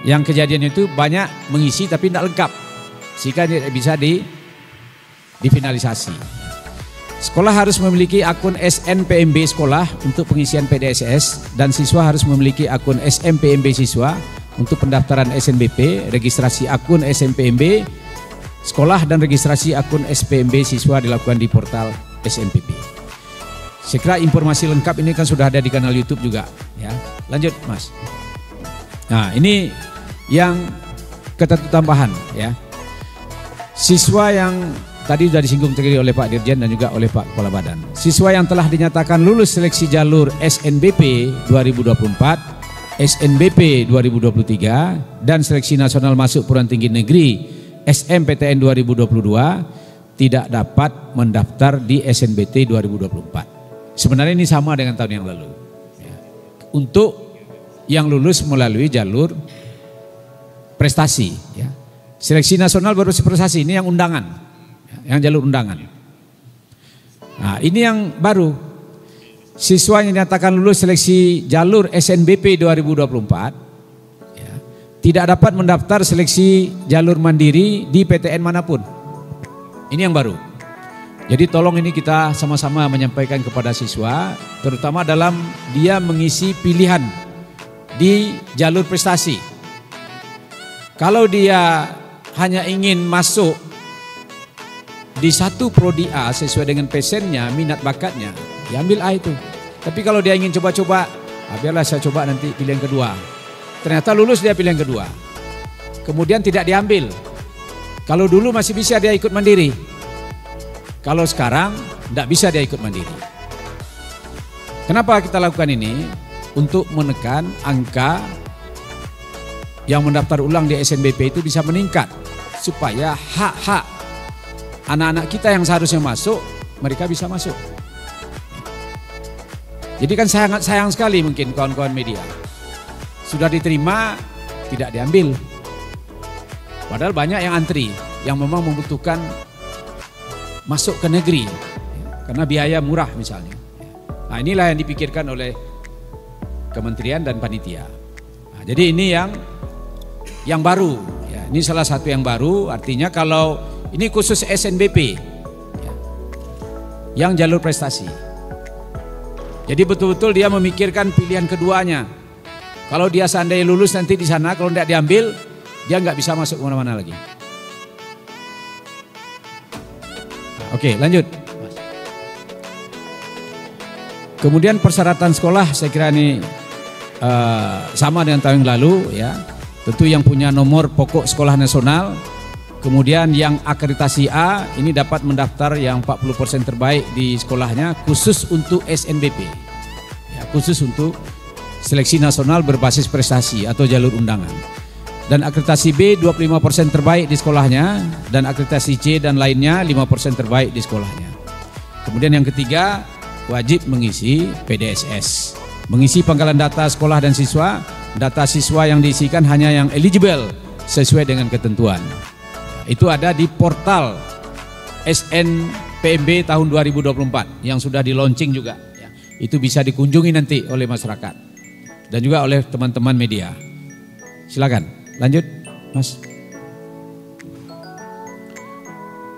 Yang kejadian itu banyak mengisi tapi tidak lengkap, sehingga tidak bisa difinalisasi. Sekolah harus memiliki akun SNPMB sekolah untuk pengisian PDSS dan siswa harus memiliki akun SMPMB siswa untuk pendaftaran SNBP, registrasi akun SMPMB sekolah dan registrasi akun SPMB siswa dilakukan di portal SNPP. Saya kira informasi lengkap ini kan sudah ada di kanal YouTube juga, ya. Lanjut Mas. Nah, ini yang ketentuan tambahan, ya. Siswa yang tadi sudah disinggung tadi oleh Pak Dirjen dan juga oleh Pak Kepala Badan. Siswa yang telah dinyatakan lulus seleksi jalur SNBP 2024, SNBP 2023 dan seleksi nasional masuk perguruan tinggi negeri SMPTN 2022 tidak dapat mendaftar di SNBT 2024. Sebenarnya ini sama dengan tahun yang lalu. Ya. Untuk yang lulus melalui jalur prestasi, ya. Seleksi nasional berbasis prestasi ini yang undangan, ya, yang jalur undangan. Nah, ini yang baru. Siswa yang dinyatakan lulus seleksi jalur SNBP 2024, ya, tidak dapat mendaftar seleksi jalur mandiri di PTN manapun. Ini yang baru. Jadi tolong ini kita sama-sama menyampaikan kepada siswa, terutama dalam dia mengisi pilihan di jalur prestasi. Kalau dia hanya ingin masuk di satu prodi A sesuai dengan passionnya, minat bakatnya, ya ambil A itu. Tapi kalau dia ingin coba-coba, biarlah saya coba nanti pilihan kedua. Ternyata lulus dia pilihan kedua. Kemudian tidak diambil. Kalau dulu masih bisa dia ikut mandiri. Kalau sekarang tidak bisa dia ikut mandiri. Kenapa kita lakukan ini? Untuk menekan angka yang mendaftar ulang di SNBP itu bisa meningkat. Supaya hak-hak anak-anak kita yang seharusnya masuk, mereka bisa masuk. Jadi kan sangat sayang sekali mungkin kawan-kawan media. Sudah diterima, tidak diambil. Padahal banyak yang antri, yang memang membutuhkan masuk ke negeri. Karena biaya murah misalnya. Nah inilah yang dipikirkan oleh kementerian dan panitia. Nah, jadi ini yang baru. Ya, ini salah satu yang baru, artinya kalau ini khusus SNBP. Ya, yang jalur prestasi. Jadi betul-betul dia memikirkan pilihan keduanya. Kalau dia seandainya lulus nanti di sana, kalau tidak diambil, dia nggak bisa masuk kemana-mana lagi. Oke, lanjut. Kemudian persyaratan sekolah, saya kira ini sama dengan tahun yang lalu, ya. Tentu yang punya nomor pokok sekolah nasional. Kemudian yang akreditasi A ini dapat mendaftar yang 40% terbaik di sekolahnya khusus untuk SNBP. Ya, khusus untuk seleksi nasional berbasis prestasi atau jalur undangan. Dan akreditasi B 25% terbaik di sekolahnya, dan akreditasi C dan lainnya 5% terbaik di sekolahnya. Kemudian yang ketiga, wajib mengisi PDSS. Mengisi pangkalan data sekolah dan siswa. Data siswa yang diisikan hanya yang eligible sesuai dengan ketentuan. Itu ada di portal SNPMB tahun 2024 yang sudah di launching juga. Itu bisa dikunjungi nanti oleh masyarakat dan juga oleh teman-teman media. Silakan, lanjut Mas.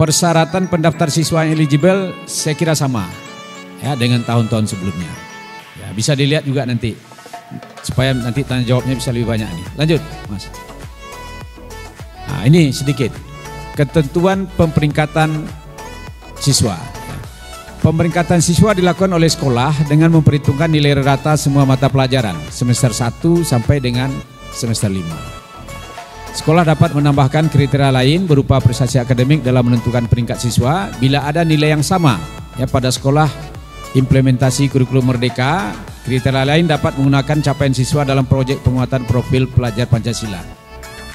Persyaratan pendaftar siswa yang eligible saya kira sama ya dengan tahun-tahun sebelumnya. Ya, bisa dilihat juga nanti supaya nanti tanya jawabnya bisa lebih banyak nih. Lanjut Mas. Nah, ini sedikit ketentuan pemeringkatan siswa. Pemeringkatan siswa dilakukan oleh sekolah dengan memperhitungkan nilai rata semua mata pelajaran semester 1 sampai dengan semester 5. Sekolah dapat menambahkan kriteria lain berupa prestasi akademik dalam menentukan peringkat siswa bila ada nilai yang sama. Ya, pada sekolah implementasi kurikulum merdeka, kriteria lain dapat menggunakan capaian siswa dalam proyek penguatan profil pelajar Pancasila.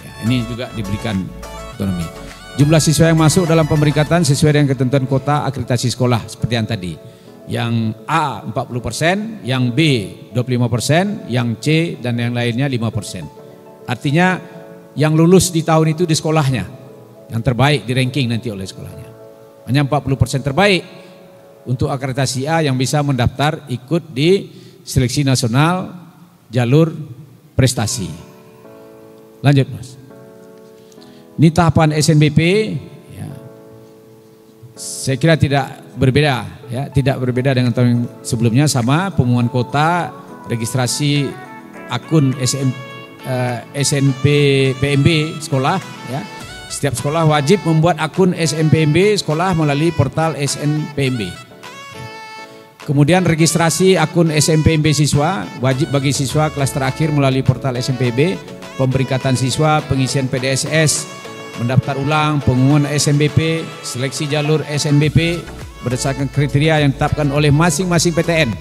Ya, ini juga diberikan otonomi. Jumlah siswa yang masuk dalam pemeringkatan sesuai dengan ketentuan kota akreditasi sekolah seperti yang tadi. Yang A 40%, yang B 25%, yang C dan yang lainnya 5%. Artinya yang lulus di tahun itu di sekolahnya, yang terbaik di ranking nanti oleh sekolahnya. Hanya 40% terbaik untuk akreditasi A yang bisa mendaftar ikut di seleksi nasional jalur prestasi. Lanjut Mas. Ini tahapan SNBP, ya, saya kira tidak berbeda, ya, tidak berbeda dengan tahun sebelumnya, sama pengumuman kota, registrasi akun SNPMB sekolah, ya. Setiap sekolah wajib membuat akun SNPMB sekolah melalui portal SNPMB. Kemudian registrasi akun SNPMB siswa wajib bagi siswa kelas terakhir melalui portal SNPMB, pemeringkatan siswa, pengisian PDSS, mendaftar ulang, pengumuman SNBP, seleksi jalur SNBP berdasarkan kriteria yang ditetapkan oleh masing-masing PTN.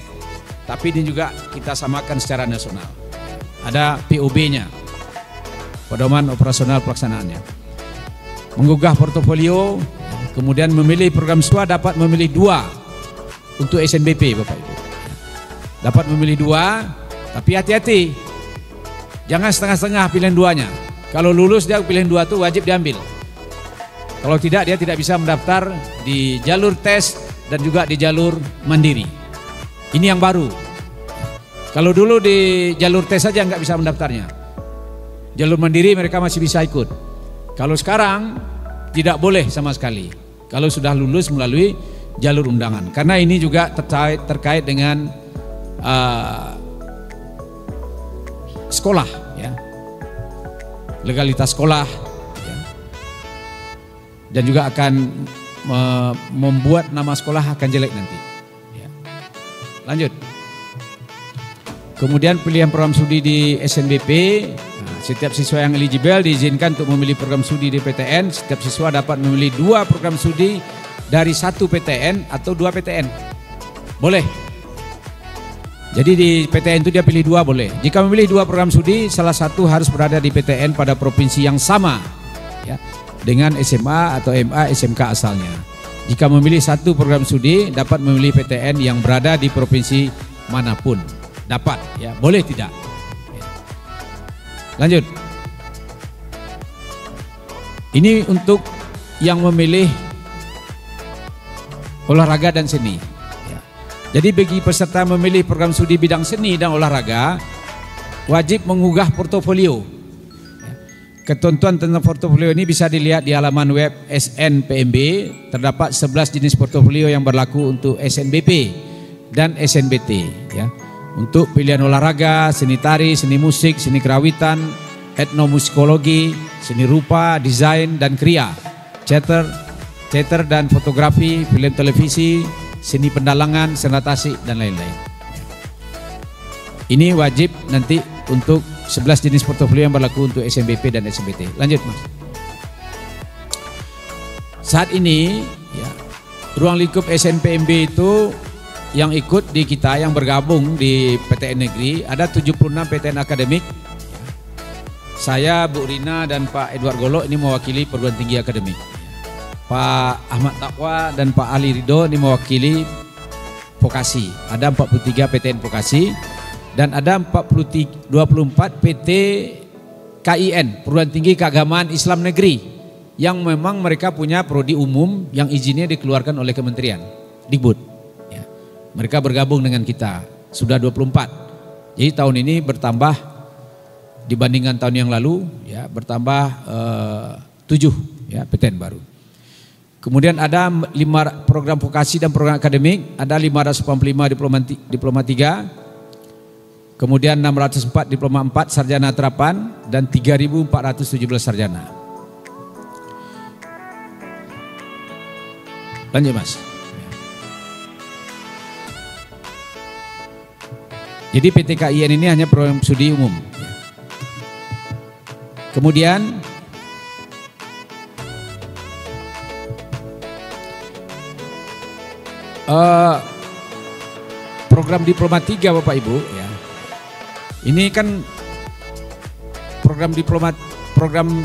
Tapi ini juga kita samakan secara nasional. Ada POB-nya, pedoman operasional pelaksanaannya. Menggugah portofolio, kemudian memilih program siswa dapat memilih 2 untuk SNBP Bapak Ibu. Dapat memilih 2, tapi hati-hati. Jangan setengah-setengah pilihan 2-nya. Kalau lulus dia pilihan 2 itu wajib diambil. Kalau tidak dia tidak bisa mendaftar di jalur tes dan juga di jalur mandiri. Ini yang baru. Kalau dulu di jalur tes saja nggak bisa mendaftarnya. Jalur mandiri mereka masih bisa ikut. Kalau sekarang tidak boleh sama sekali. Kalau sudah lulus melalui jalur undangan. Karena ini juga terkait dengan sekolah, ya. Legalitas sekolah, ya. Dan juga akan membuat nama sekolah akan jelek nanti. Ya. Lanjut. Kemudian pilihan program studi di SNBP. Nah, setiap siswa yang eligible diizinkan untuk memilih program studi di PTN. Setiap siswa dapat memilih 2 program studi dari 1 PTN atau 2 PTN. Boleh. Jadi di PTN itu dia pilih 2 boleh. Jika memilih 2 program studi, salah satu harus berada di PTN pada provinsi yang sama, ya, dengan SMA atau MA SMK asalnya. Jika memilih 1 program studi, dapat memilih PTN yang berada di provinsi manapun. Dapat, ya, boleh tidak. Lanjut. Ini untuk yang memilih olahraga dan seni. Ya. Jadi bagi peserta memilih program studi bidang seni dan olahraga, wajib mengunggah portofolio. Ya. Ketentuan tentang portofolio ini bisa dilihat di halaman web SNPMB. Terdapat 11 jenis portofolio yang berlaku untuk SNBP dan SNBT. Ya. Untuk pilihan olahraga, seni tari, seni musik, seni kerawitan, etnomusikologi, seni rupa, desain dan kriya, teater dan fotografi, film televisi, seni pendalangan, senatasi dan lain-lain. Ini wajib nanti untuk 11 jenis portofolio yang berlaku untuk SNBP dan SNBT. Lanjut Mas. Saat ini ya, ruang lingkup SNPMB itu yang ikut di kita, yang bergabung di PTN Negeri, ada 76 PTN akademik. Saya, Bu Rina dan Pak Edward Golok ini mewakili perguruan tinggi akademik. Pak Ahmad Taqwa dan Pak Ali Ridho ini mewakili vokasi. Ada 43 PTN vokasi dan ada 24 PT KIN, perguruan tinggi keagamaan Islam negeri, yang memang mereka punya prodi umum yang izinnya dikeluarkan oleh Kementerian Dikbud. Mereka bergabung dengan kita, sudah 24. Jadi tahun ini bertambah dibandingkan tahun yang lalu, ya, bertambah 7 ya, PTN baru. Kemudian ada 5 program vokasi dan program akademik, ada 585 diploma 3, kemudian 604 diploma 4 sarjana terapan, dan 3.417 sarjana. Lanjut Mas. Jadi PT KIN ini hanya program studi umum. Kemudian program diploma 3 Bapak Ibu ya. Ini kan program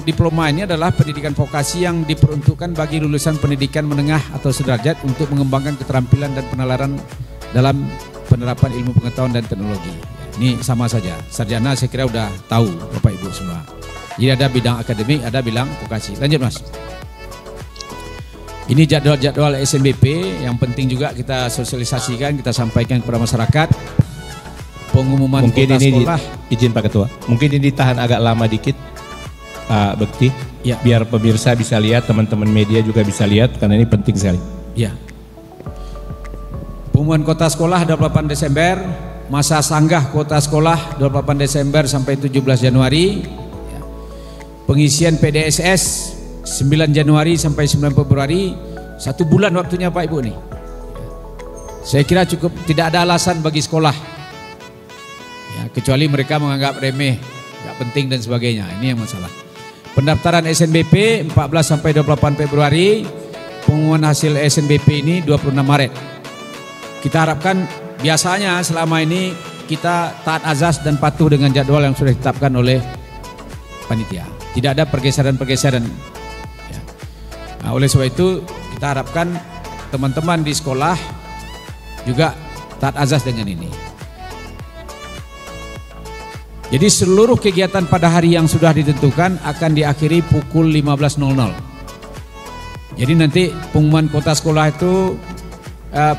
diploma ini adalah pendidikan vokasi yang diperuntukkan bagi lulusan pendidikan menengah atau sederajat untuk mengembangkan keterampilan dan penalaran dalam penerapan ilmu pengetahuan dan teknologi. Ini sama saja. Sarjana saya kira udah tahu Bapak Ibu semua. Jadi ada bidang akademik, ada bidang vokasi. Lanjut Mas. Ini jadwal-jadwal SNBP yang penting juga kita sosialisasikan, kita sampaikan kepada masyarakat. Pengumuman mungkin kota ini sekolah. Izin Pak Ketua. Mungkin ini ditahan agak lama dikit Pak Bekti. Ya. Biar pemirsa bisa lihat, teman-teman media juga bisa lihat karena ini penting sekali. Ya. Pengumuman kota sekolah 28 Desember, masa sanggah kota sekolah 28 Desember sampai 17 Januari. Pengisian PDSS 9 Januari sampai 9 Februari, 1 bulan waktunya Pak Ibu nih. Saya kira cukup, tidak ada alasan bagi sekolah. Ya, kecuali mereka menganggap remeh, nggak penting dan sebagainya. Ini yang masalah. Pendaftaran SNBP 14 sampai 28 Februari, pengumuman hasil SNBP ini 26 Maret. Kita harapkan biasanya selama ini kita taat azas dan patuh dengan jadwal yang sudah ditetapkan oleh panitia. Tidak ada pergeseran-pergeseran. Ya. Nah, oleh sebab itu kita harapkan teman-teman di sekolah juga taat azas dengan ini. Jadi seluruh kegiatan pada hari yang sudah ditentukan akan diakhiri pukul 15.00. Jadi nanti pengumuman kota sekolah itu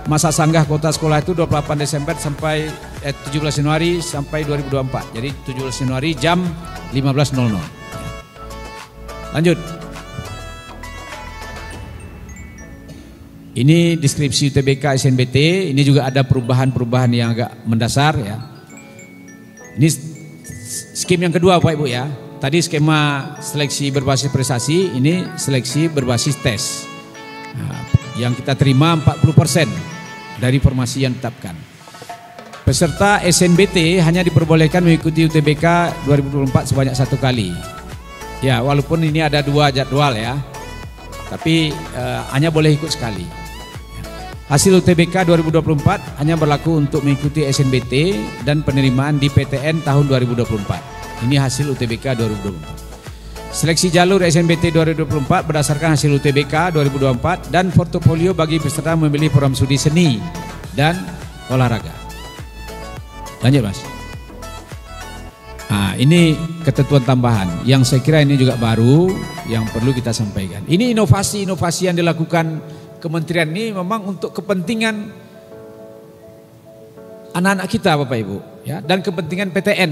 masa sanggah kota sekolah itu 28 Desember sampai 17 Januari sampai 2024. Jadi 17 Januari jam 15.00. Lanjut. Ini deskripsi UTBK SNBT. Ini juga ada perubahan-perubahan yang agak mendasar ya. Ini skim yang kedua Bapak Ibu ya. Tadi skema seleksi berbasis prestasi, ini seleksi berbasis tes. Nah, yang kita terima 40% dari formasi yang ditetapkan. Peserta SNBT hanya diperbolehkan mengikuti UTBK 2024 sebanyak 1 kali. Ya, walaupun ini ada 2 jadwal ya, tapi hanya boleh ikut sekali. Hasil UTBK 2024 hanya berlaku untuk mengikuti SNBT dan penerimaan di PTN tahun 2024. Ini hasil UTBK 2024. Seleksi jalur SNBT 2024 berdasarkan hasil UTBK 2024 dan portofolio bagi peserta memilih program studi seni dan olahraga. Lanjut Mas. Nah, ini ketentuan tambahan yang saya kira ini juga baru yang perlu kita sampaikan. Ini inovasi-inovasi yang dilakukan kementerian ini memang untuk kepentingan anak-anak kita Bapak Ibu ya, dan kepentingan PTN.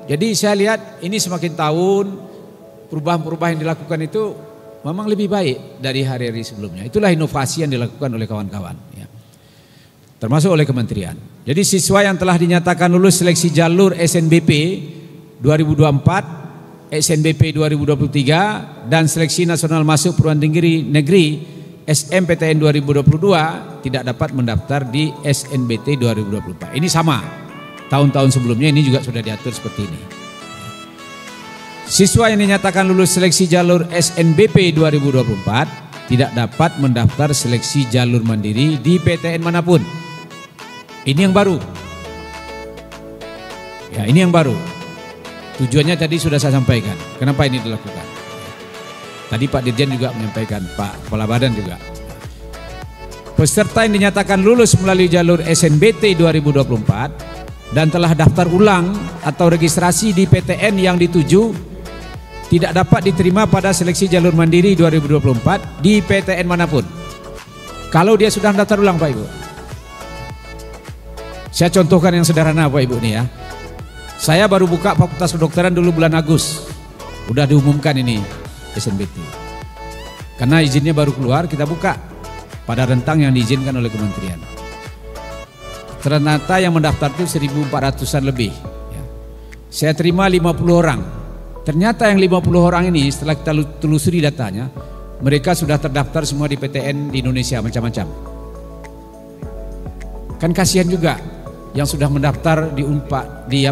Jadi saya lihat ini semakin tahun perubahan-perubahan yang dilakukan itu memang lebih baik dari hari-hari sebelumnya. Itulah inovasi yang dilakukan oleh kawan-kawan ya, termasuk oleh kementerian. Jadi siswa yang telah dinyatakan lulus seleksi jalur SNBP 2024, SNBP 2023 dan seleksi nasional masuk perguruan tinggi negeri SMPTN 2022 tidak dapat mendaftar di SNBT 2024. Ini sama tahun-tahun sebelumnya, ini juga sudah diatur seperti ini. Siswa yang dinyatakan lulus seleksi jalur SNBP 2024 tidak dapat mendaftar seleksi jalur mandiri di PTN manapun. Ini yang baru. Ya, ini yang baru. Tujuannya tadi sudah saya sampaikan. Kenapa ini dilakukan? Tadi Pak Dirjen juga menyampaikan, Pak Kepala Badan juga. Peserta yang dinyatakan lulus melalui jalur SNBT 2024 dan telah daftar ulang atau registrasi di PTN yang dituju tidak dapat diterima pada seleksi jalur mandiri 2024 di PTN manapun. Kalau dia sudah daftar ulang Pak Ibu. Saya contohkan yang sederhana Pak Ibu nih ya. Saya baru buka Fakultas Kedokteran dulu bulan Agustus. Udah diumumkan ini SNBT. Karena izinnya baru keluar, kita buka pada rentang yang diizinkan oleh kementerian. Ternyata yang mendaftar itu 1.400-an lebih. Saya terima 50 orang. Ternyata yang 50 orang ini setelah kita telusuri datanya, mereka sudah terdaftar semua di PTN di Indonesia macam-macam. Kan kasihan juga yang sudah mendaftar di Unpad, di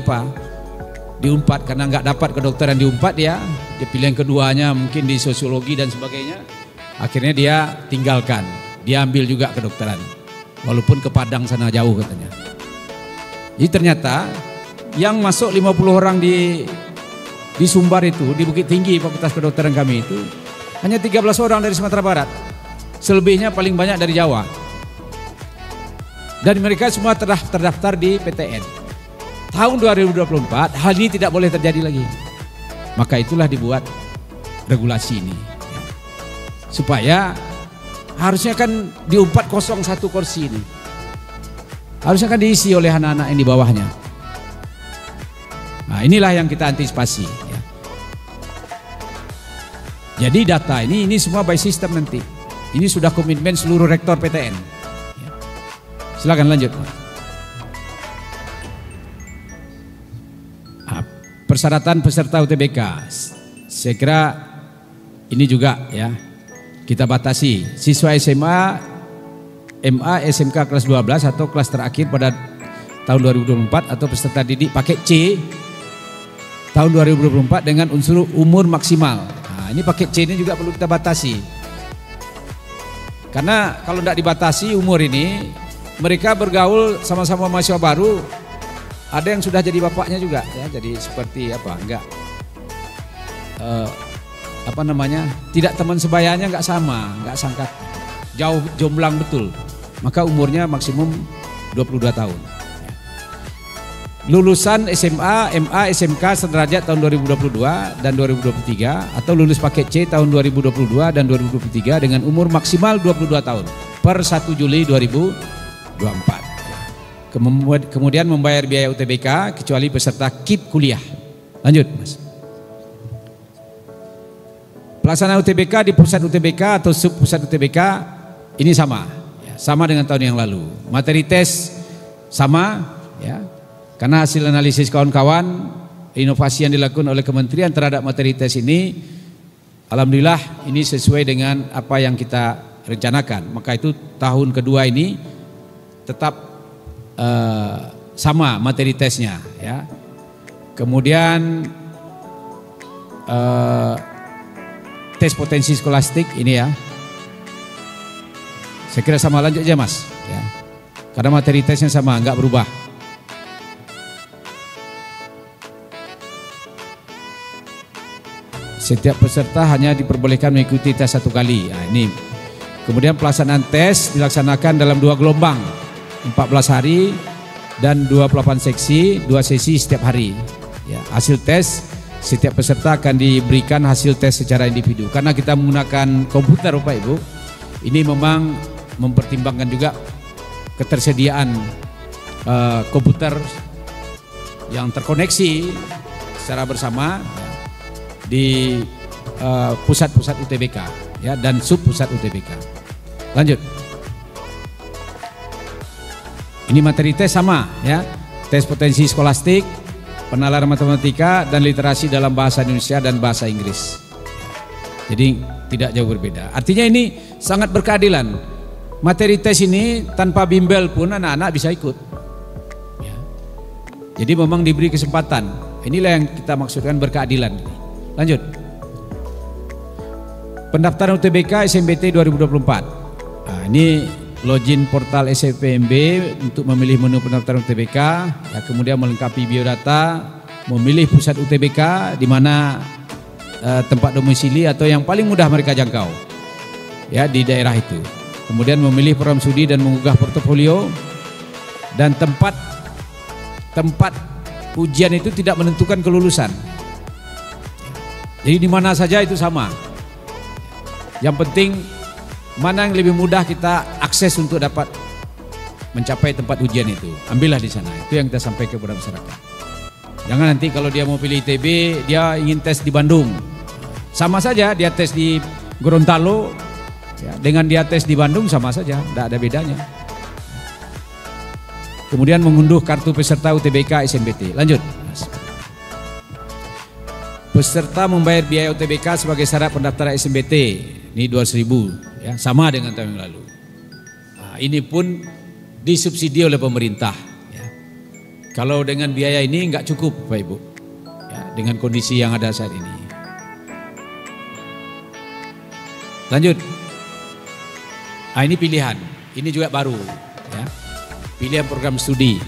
Unpad karena nggak dapat kedokteran di Unpad dia pilih yang keduanya mungkin di sosiologi dan sebagainya. Akhirnya dia tinggalkan, dia ambil juga kedokteran. Walaupun ke Padang sana jauh katanya. Jadi ternyata yang masuk 50 orang di Sumbar itu, di Bukit Tinggi Fakultas Kedokteran kami itu hanya 13 orang dari Sumatera Barat. Selebihnya paling banyak dari Jawa. Dan mereka semua telah terdaftar di PTN. Tahun 2024 hal ini tidak boleh terjadi lagi. Maka itulah dibuat regulasi ini. Supaya harusnya kan di Unpad kosong 1 kursi ini. Harusnya kan diisi oleh anak-anak yang di bawahnya. Nah inilah yang kita antisipasi ya. Jadi data ini semua by system nanti. Ini sudah komitmen seluruh rektor PTN ya. Silakan lanjut. Nah, persyaratan peserta UTBK saya kira ini juga ya kita batasi. Siswa SMA, MA, SMK kelas 12 atau kelas terakhir pada tahun 2024 atau peserta didik paket C tahun 2024 dengan unsur umur maksimal. Nah, ini paket C ini juga perlu kita batasi. Karena kalau tidak dibatasi umur ini, mereka bergaul sama-sama mahasiswa baru, ada yang sudah jadi bapaknya juga ya, jadi seperti apa? Enggak tidak teman sebayanya enggak sama, enggak sangkat. Jauh jomblang betul. Maka umurnya maksimum 22 tahun. Lulusan SMA, MA, SMK sederajat tahun 2022 dan 2023 atau lulus paket C tahun 2022 dan 2023 dengan umur maksimal 22 tahun per 1 Juli 2024. Kemudian membayar biaya UTBK kecuali peserta KIP kuliah. Lanjut Mas. Pelaksanaan UTBK di pusat UTBK atau sub pusat UTBK ini sama ya, sama dengan tahun yang lalu. Materi tes sama ya. Karena hasil analisis kawan-kawan, inovasi yang dilakukan oleh kementerian terhadap materi tes ini, alhamdulillah ini sesuai dengan apa yang kita rencanakan. Maka itu tahun kedua ini tetap sama materi tesnya ya. Kemudian tes potensi skolastik ini ya. Saya kira sama, lanjut aja Mas ya. Karena materi tesnya sama, nggak berubah. Setiap peserta hanya diperbolehkan mengikuti tes 1 kali. Nah, ini. Kemudian pelaksanaan tes dilaksanakan dalam 2 gelombang, 14 hari dan 28 seksi, 2 sesi setiap hari. Ya, hasil tes setiap peserta akan diberikan hasil tes secara individu. Karena kita menggunakan komputer Bapak Ibu, ini memang mempertimbangkan juga ketersediaan komputer yang terkoneksi secara bersama di pusat-pusat UTBK ya, dan sub pusat UTBK. Lanjut. Ini materi tes sama ya. Tes potensi skolastik, penalaran matematika dan literasi dalam bahasa Indonesia dan bahasa Inggris. Jadi tidak jauh berbeda. Artinya ini sangat berkeadilan. Materi tes ini tanpa bimbel pun anak-anak bisa ikut. Ya. Jadi memang diberi kesempatan. Inilah yang kita maksudkan berkeadilan. Lanjut. Pendaftaran UTBK SNMPTN 2024. Nah, ini login portal SNMPTN untuk memilih menu pendaftaran UTBK. Ya, kemudian melengkapi biodata, memilih pusat UTBK di mana tempat domisili atau yang paling mudah mereka jangkau ya di daerah itu. Kemudian memilih program studi dan mengunggah portofolio, dan tempat ujian itu tidak menentukan kelulusan. Jadi di mana saja itu sama. Yang penting mana yang lebih mudah kita akses untuk dapat mencapai tempat ujian itu, ambillah di sana. Itu yang kita sampaikan kepada masyarakat. Jangan nanti kalau dia mau pilih ITB, dia ingin tes di Bandung. Sama saja dia tes di Gorontalo, ya, dengan dia tes di Bandung sama saja, tidak ada bedanya. Kemudian mengunduh kartu peserta UTBK SNMPTN. Lanjut. Peserta membayar biaya UTBK sebagai syarat pendaftaran SNMPTN. Ini 200.000 ya, sama dengan tahun yang lalu. Nah, ini pun disubsidi oleh pemerintah. Ya. Kalau dengan biaya ini nggak cukup Pak Ibu, ya, dengan kondisi yang ada saat ini. Lanjut. Nah, ini pilihan, ini juga baru. Ya. Pilihan program studi.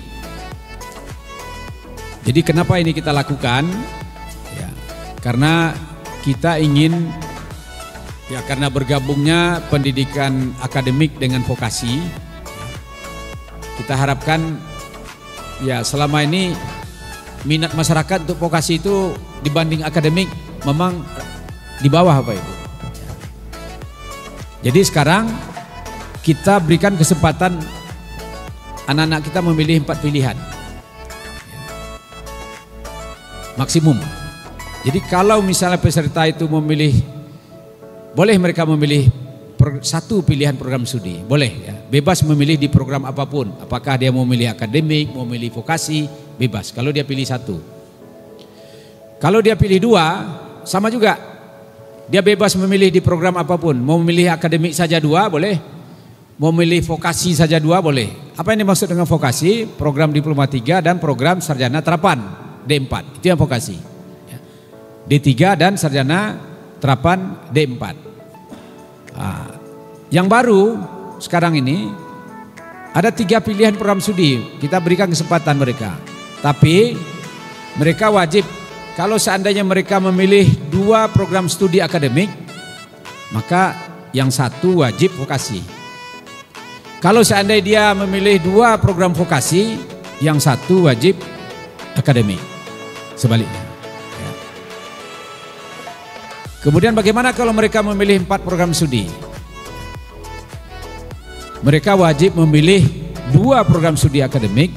Jadi kenapa ini kita lakukan? Ya, karena kita ingin, ya karena bergabungnya pendidikan akademik dengan vokasi, kita harapkan ya selama ini minat masyarakat untuk vokasi itu dibanding akademik memang di bawah Pak Ibu. Jadi sekarang kita berikan kesempatan anak-anak kita memilih 4 pilihan maksimum. Jadi kalau misalnya peserta itu memilih, boleh mereka memilih 1 pilihan program studi, boleh ya, bebas memilih di program apapun. Apakah dia mau memilih akademik, mau memilih vokasi, bebas. Kalau dia pilih 1, kalau dia pilih 2, sama juga. Dia bebas memilih di program apapun. Mau memilih akademik saja 2 boleh, mau memilih vokasi saja 2 boleh. Apa yang dimaksud dengan vokasi? Program diploma 3 dan program sarjana terapan D4. Itu yang vokasi. D3 dan sarjana terapan D4. Nah, yang baru sekarang ini ada 3 pilihan program studi. Kita berikan kesempatan mereka. Tapi mereka wajib, kalau seandainya mereka memilih 2 program studi akademik, maka yang 1 wajib vokasi. Kalau seandainya dia memilih 2 program vokasi, yang 1 wajib akademik. Sebaliknya. Ya. Kemudian bagaimana kalau mereka memilih 4 program studi? Mereka wajib memilih 2 program studi akademik,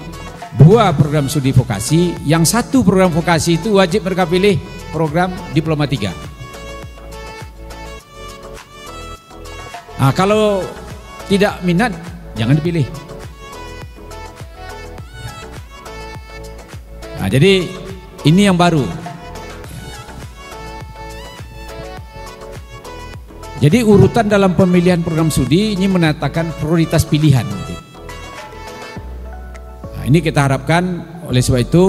2 program studi vokasi. Yang 1 program vokasi itu wajib mereka pilih program diploma 3. Nah, kalau tidak minat, jangan dipilih. Nah, jadi ini yang baru. Jadi urutan dalam pemilihan program studi ini menetapkan prioritas pilihan. Nah, ini kita harapkan, oleh sebab itu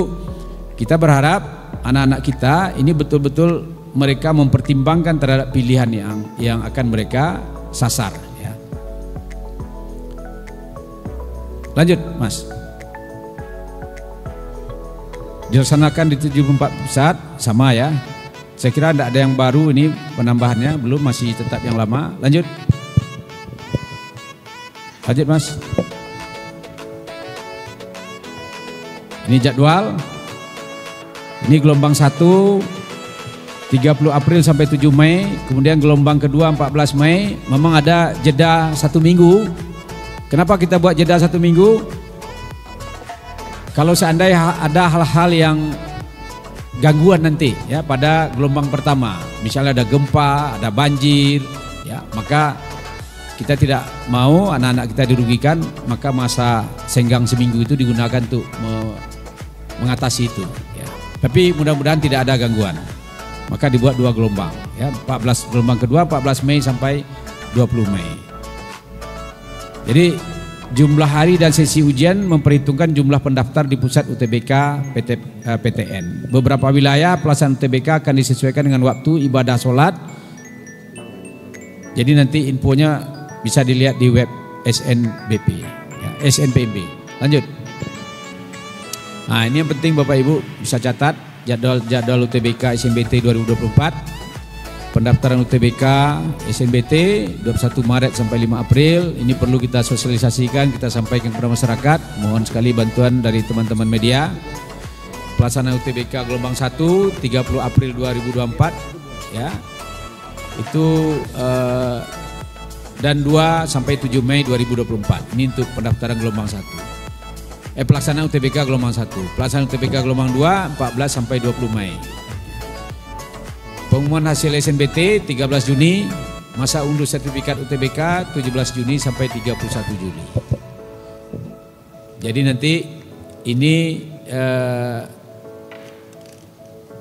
kita berharap anak-anak kita ini betul-betul mereka mempertimbangkan terhadap pilihan yang akan mereka sasar. Ya. Lanjut, Mas. Dilaksanakan di 74 pusat, sama ya. Saya kira tidak ada yang baru ini penambahannya, belum, masih tetap yang lama. Lanjut. Lanjut, Mas. Ini jadwal. Ini gelombang 1 30 April sampai 7 Mei, kemudian gelombang kedua 14 Mei. Memang ada jeda 1 minggu. Kenapa kita buat jeda 1 minggu? Kalau seandainya ada hal-hal yang gangguan nanti ya pada gelombang pertama, misalnya ada gempa, ada banjir, ya maka kita tidak mau anak-anak kita dirugikan, maka masa senggang seminggu itu digunakan untuk mengatasi itu. Ya. Tapi mudah-mudahan tidak ada gangguan, maka dibuat 2 gelombang, ya 14 gelombang kedua 14 Mei sampai 20 Mei. Jadi jumlah hari dan sesi ujian memperhitungkan jumlah pendaftar di pusat UTBK PTN. Beberapa wilayah pelaksanaan UTBK akan disesuaikan dengan waktu ibadah sholat. Jadi nanti infonya bisa dilihat di web SNBP, ya, SNPB. Lanjut. Nah, ini yang penting Bapak Ibu bisa catat jadwal UTBK SNBT 2024. Pendaftaran UTBK SNBT 21 Maret sampai 5 April. Ini perlu kita sosialisasikan, kita sampaikan kepada masyarakat. Mohon sekali bantuan dari teman-teman media. Pelaksanaan UTBK gelombang 1 30 April 2024 ya. Itu dan 2 sampai 7 Mei 2024. Ini untuk pendaftaran gelombang 1. Pelaksanaan UTBK gelombang 1. Pelaksanaan UTBK gelombang 2 14 sampai 20 Mei. Pengumuman hasil SNBT 13 Juni, masa unduh sertifikat UTBK 17 Juni sampai 31 Juli. Jadi nanti ini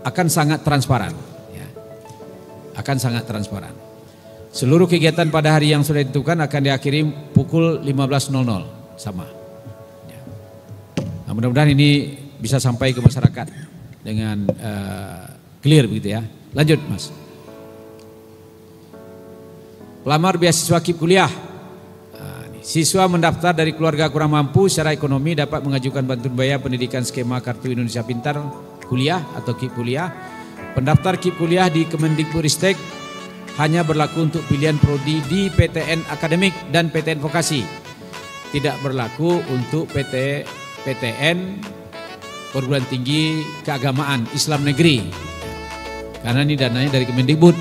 akan sangat transparan, ya. Akan sangat transparan. Seluruh kegiatan pada hari yang sudah ditentukan akan diakhiri pukul 15.00 sama. Ya. Nah, mudah-mudahan ini bisa sampai ke masyarakat dengan clear begitu ya. Lanjut, Mas. Pelamar beasiswa KIP kuliah. Nah, siswa mendaftar dari keluarga kurang mampu secara ekonomi dapat mengajukan bantuan biaya pendidikan skema Kartu Indonesia Pintar kuliah atau KIP kuliah. Pendaftar KIP kuliah di Kemendikbudristek hanya berlaku untuk pilihan prodi di PTN akademik dan PTN vokasi. Tidak berlaku untuk PTN perguruan tinggi keagamaan Islam negeri. Karena ini dananya dari Kemendikbud.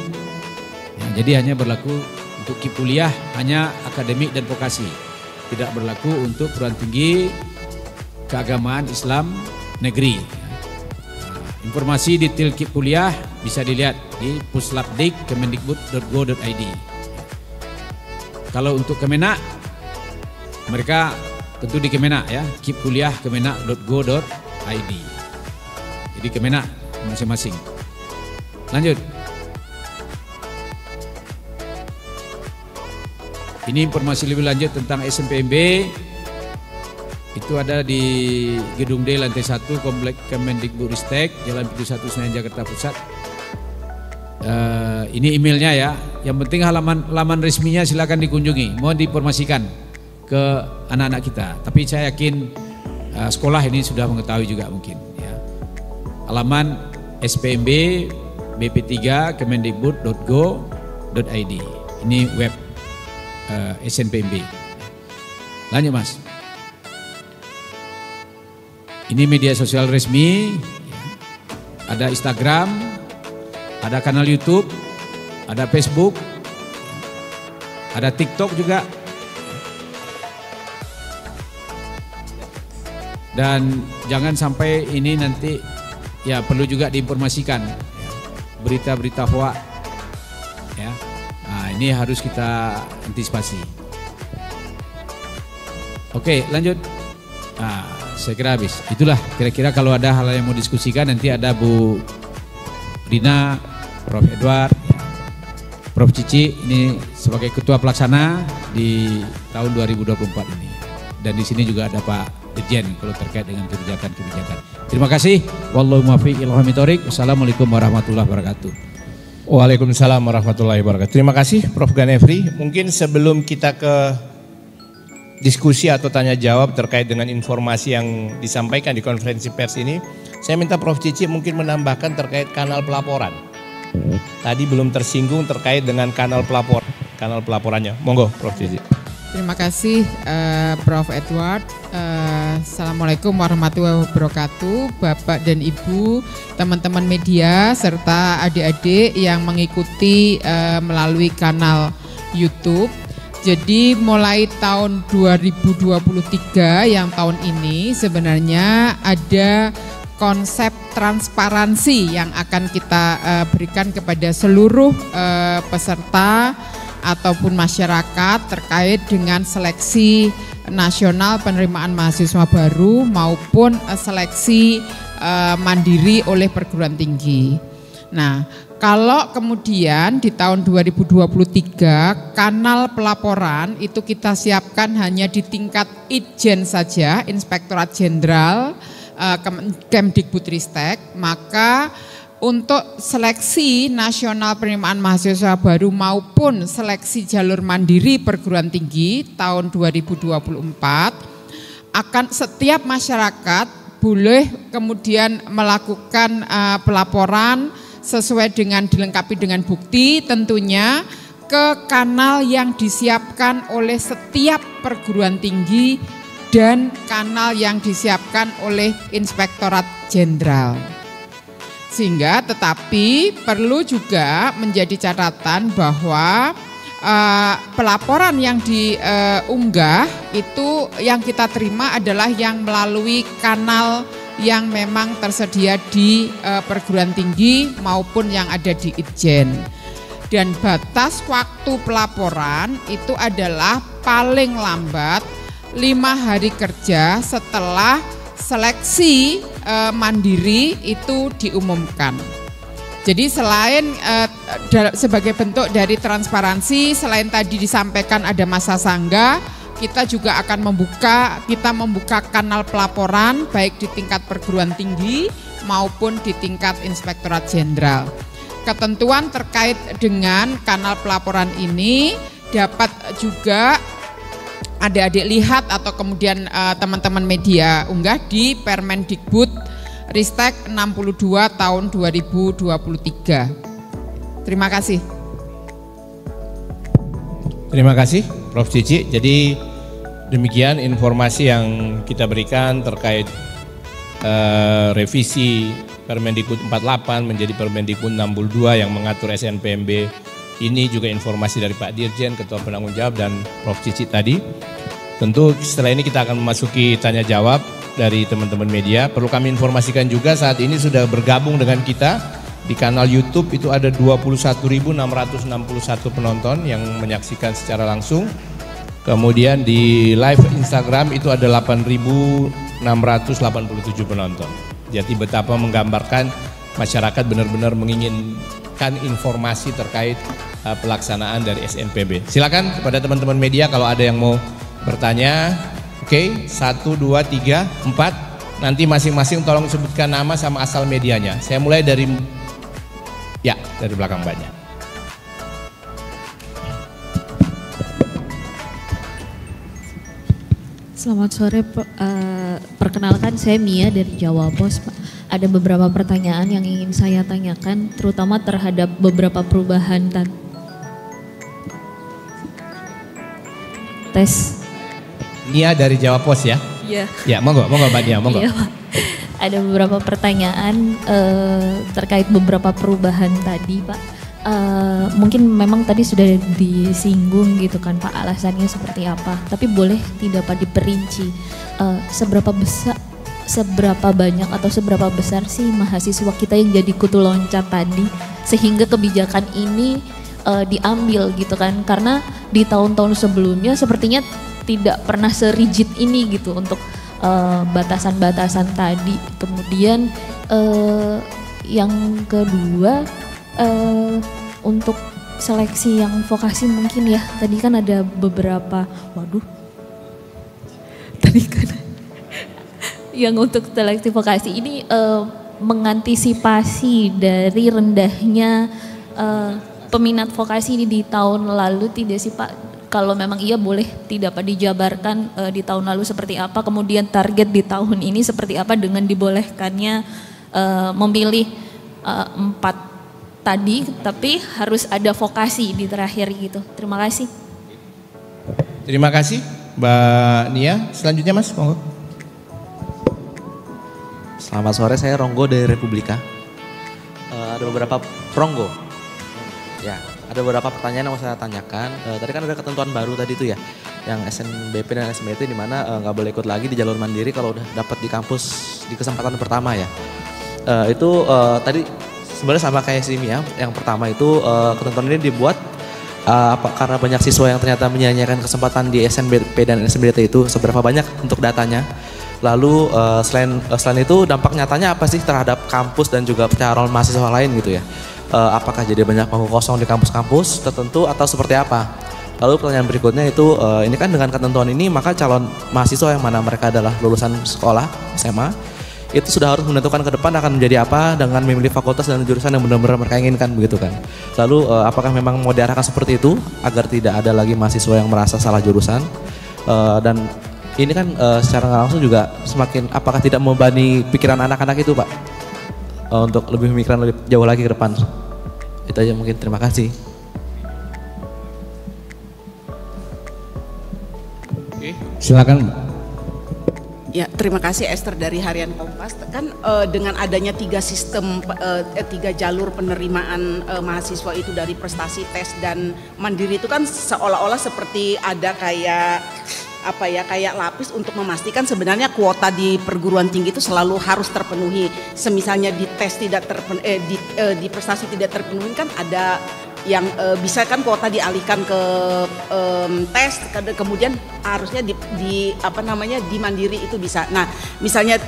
Ya, jadi hanya berlaku untuk KIP kuliah hanya akademik dan vokasi. Tidak berlaku untuk perguruan tinggi keagamaan Islam negeri. Nah, informasi detail KIP kuliah bisa dilihat di puslapdik kemendikbud.go.id. Kalau untuk Kemenak, mereka tentu di Kemenak ya, KIP kuliah kemenak.go.id. Jadi Kemenak masing-masing. Lanjut. Ini informasi lebih lanjut tentang SNPMB. Itu ada di Gedung D lantai 1 Komplek Kemendikbudristek, Jalan Pintu 1 Senayan Jakarta Pusat. Ini emailnya ya. Yang penting laman resminya silakan dikunjungi. Mohon diinformasikan ke anak-anak kita. Tapi saya yakin sekolah ini sudah mengetahui juga mungkin. Ya. Alaman SPMB bp3 kemendikbud.go.id. Ini web SNPMB. Lanjut, Mas. Ini media sosial resmi. Ada Instagram, ada kanal YouTube, ada Facebook, ada TikTok juga. Dan jangan sampai ini nanti ya perlu juga diinformasikan. Berita-berita hoax ya. Nah, ini harus kita antisipasi. Oke, lanjut. Nah, saya kira habis. Itulah kira-kira kalau ada hal yang mau diskusikan nanti ada Bu Rina, Prof Edward, ya. Prof Cici ini sebagai ketua pelaksana di tahun 2024 ini. Dan di sini juga ada Pak Dirjen kalau terkait dengan kebijakan-kebijakan. Terima kasih. Wallahu muwaffiq ila aqwamit thoriq. Wassalamualaikum warahmatullahi wabarakatuh. Waalaikumsalam warahmatullahi wabarakatuh. Terima kasih Prof Ganefri. Mungkin sebelum kita ke diskusi atau tanya jawab terkait dengan informasi yang disampaikan di konferensi pers ini, saya minta Prof Cici mungkin menambahkan terkait kanal pelaporan. Tadi belum tersinggung terkait dengan kanal pelaporannya. Monggo Prof Cici. Terima kasih Prof Edward. Assalamualaikum warahmatullahi wabarakatuh, Bapak dan Ibu, teman-teman media serta adik-adik yang mengikuti melalui kanal YouTube. Jadi mulai tahun 2023 yang tahun ini sebenarnya ada konsep transparansi yang akan kita berikan kepada seluruh peserta ataupun masyarakat terkait dengan seleksi nasional penerimaan mahasiswa baru maupun seleksi mandiri oleh perguruan tinggi. Nah, kalau kemudian di tahun 2023 kanal pelaporan itu kita siapkan hanya di tingkat Itjen saja, Inspektorat Jenderal Kemdikbudristek, maka untuk seleksi nasional penerimaan mahasiswa baru maupun seleksi jalur mandiri perguruan tinggi tahun 2024 akan setiap masyarakat boleh kemudian melakukan pelaporan sesuai dengan dilengkapi dengan bukti tentunya ke kanal yang disiapkan oleh setiap perguruan tinggi dan kanal yang disiapkan oleh Inspektorat Jenderal. Sehingga tetapi perlu juga menjadi catatan bahwa pelaporan yang diunggah itu yang kita terima adalah yang melalui kanal yang memang tersedia di perguruan tinggi maupun yang ada di Itjen. Dan batas waktu pelaporan itu adalah paling lambat 5 hari kerja setelah seleksi mandiri itu diumumkan. Jadi selain sebagai bentuk dari transparansi, selain tadi disampaikan ada masa sangga, kita juga akan membuka kanal pelaporan baik di tingkat perguruan tinggi maupun di tingkat Inspektorat Jenderal. Ketentuan terkait dengan kanal pelaporan ini dapat juga adik-adik lihat atau kemudian teman-teman media unggah di Permendikbud Ristek 62 tahun 2023. Terima kasih. Terima kasih Prof Cici. Jadi demikian informasi yang kita berikan terkait revisi Permendikbud 48 menjadi Permendikbud 62 yang mengatur SNPMB. Ini juga informasi dari Pak Dirjen, Ketua Penanggung Jawab dan Prof Cici tadi. Tentu setelah ini kita akan memasuki tanya jawab dari teman-teman media. Perlu kami informasikan juga saat ini sudah bergabung dengan kita di kanal YouTube itu ada 21.661 penonton yang menyaksikan secara langsung. Kemudian di live Instagram itu ada 8.687 penonton. Jadi betapa menggambarkan masyarakat benar-benar menginginkan informasi terkait pelaksanaan dari SNPB. Silakan kepada teman-teman media kalau ada yang mau bertanya. Oke, 1, 2, 3, 4. Nanti masing-masing tolong sebutkan nama sama asal medianya. Saya mulai dari belakang banyak. Selamat sore, perkenalkan saya Mia dari Jawa Pos, Pak. Ada beberapa pertanyaan yang ingin saya tanyakan, terutama terhadap beberapa perubahan tes. Nia dari Jawa Pos ya? Iya. Ya, monggo Mbak Nia, monggo. Iya, Pak. Ada beberapa pertanyaan terkait beberapa perubahan tadi, Pak. Mungkin memang tadi sudah disinggung gitu kan Pak, alasannya seperti apa. Tapi boleh tidak Pak diperinci seberapa banyak atau seberapa besar sih mahasiswa kita yang jadi kutu loncat tadi sehingga kebijakan ini diambil gitu kan. Karena di tahun-tahun sebelumnya sepertinya tidak pernah serigid ini gitu untuk batasan-batasan tadi. Kemudian yang kedua untuk seleksi yang vokasi mungkin ya. Tadi kan ada beberapa, tadi kan yang untuk seleksi vokasi ini mengantisipasi dari rendahnya peminat vokasi ini di tahun lalu tidak sih Pak? Kalau memang iya boleh tidak Pak dijabarkan di tahun lalu seperti apa, kemudian target di tahun ini seperti apa dengan dibolehkannya memilih 4 tadi, tapi harus ada vokasi di terakhir gitu. Terima kasih. Terima kasih Mbak Nia. Selanjutnya Mas, monggo. Selamat sore, saya Ronggo dari Republika. Ada beberapa Ronggo. Ya, ada beberapa pertanyaan yang mau saya tanyakan. Tadi kan ada ketentuan baru tadi itu ya, yang SNBP dan SNBT di mana nggak boleh ikut lagi di jalur mandiri kalau udah dapat di kampus di kesempatan pertama ya. Tadi sebenarnya sama kayak Simia, yang pertama itu ketentuan ini dibuat karena banyak siswa yang ternyata menyia-nyiakan kesempatan di SNBP dan SNBT itu, seberapa banyak untuk datanya. Lalu selain itu dampak nyatanya apa sih terhadap kampus dan juga calon mahasiswa lain gitu ya? Apakah jadi banyak bangku kosong di kampus-kampus tertentu atau seperti apa? Lalu pertanyaan berikutnya itu, ini kan dengan ketentuan ini maka calon mahasiswa yang mana mereka adalah lulusan sekolah SMA, itu sudah harus menentukan ke depan akan menjadi apa dengan memilih fakultas dan jurusan yang benar-benar mereka inginkan begitu kan. Lalu apakah memang mau diarahkan seperti itu agar tidak ada lagi mahasiswa yang merasa salah jurusan? Dan ini kan secara nggak langsung juga semakin apakah tidak membebani pikiran anak-anak itu Pak? Untuk lebih memikirkan lebih jauh lagi ke depan. Itu aja mungkin, terima kasih. Oke, silakan Mbak. Ya, terima kasih Esther dari Harian Kompas. Kan dengan adanya 3 sistem, 3 jalur penerimaan mahasiswa itu dari prestasi, tes dan mandiri itu kan seolah-olah seperti ada kayak kayak lapis untuk memastikan sebenarnya kuota di perguruan tinggi itu selalu harus terpenuhi. Semisalnya di tes tidak di prestasi tidak terpenuhi kan ada yang bisa kan kuota dialihkan ke tes, kemudian harusnya di mandiri itu bisa. Nah, misalnya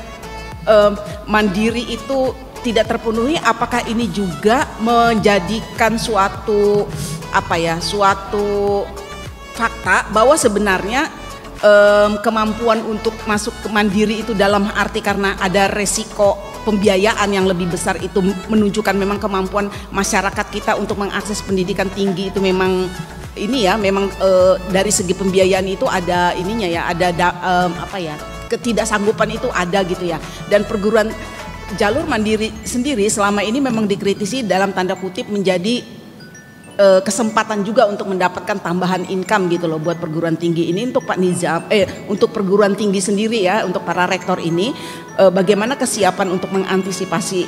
mandiri itu tidak terpenuhi, apakah ini juga menjadikan suatu fakta bahwa sebenarnya kemampuan untuk masuk ke mandiri itu dalam arti karena ada resiko pembiayaan yang lebih besar itu menunjukkan memang kemampuan masyarakat kita untuk mengakses pendidikan tinggi itu memang dari segi pembiayaan itu ada ininya ya, ada ketidaksanggupan itu ada gitu ya. Dan perguruan jalur mandiri sendiri selama ini memang dikritisi dalam tanda kutip menjadi kesempatan juga untuk mendapatkan tambahan income gitu loh buat perguruan tinggi ini. Untuk Pak Nizam, untuk perguruan tinggi sendiri ya, untuk para rektor ini bagaimana kesiapan untuk mengantisipasi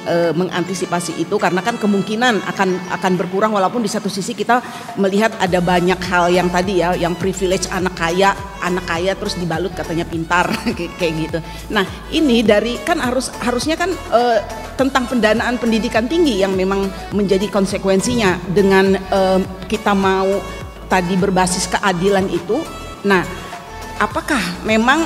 itu, karena kan kemungkinan akan berkurang, walaupun di satu sisi kita melihat ada banyak hal yang tadi ya, yang privilege anak kaya terus dibalut katanya pintar kayak gitu. Nah, ini dari kan harusnya kan tentang pendanaan pendidikan tinggi yang memang menjadi konsekuensinya dengan kita mau tadi berbasis keadilan itu. Nah, apakah memang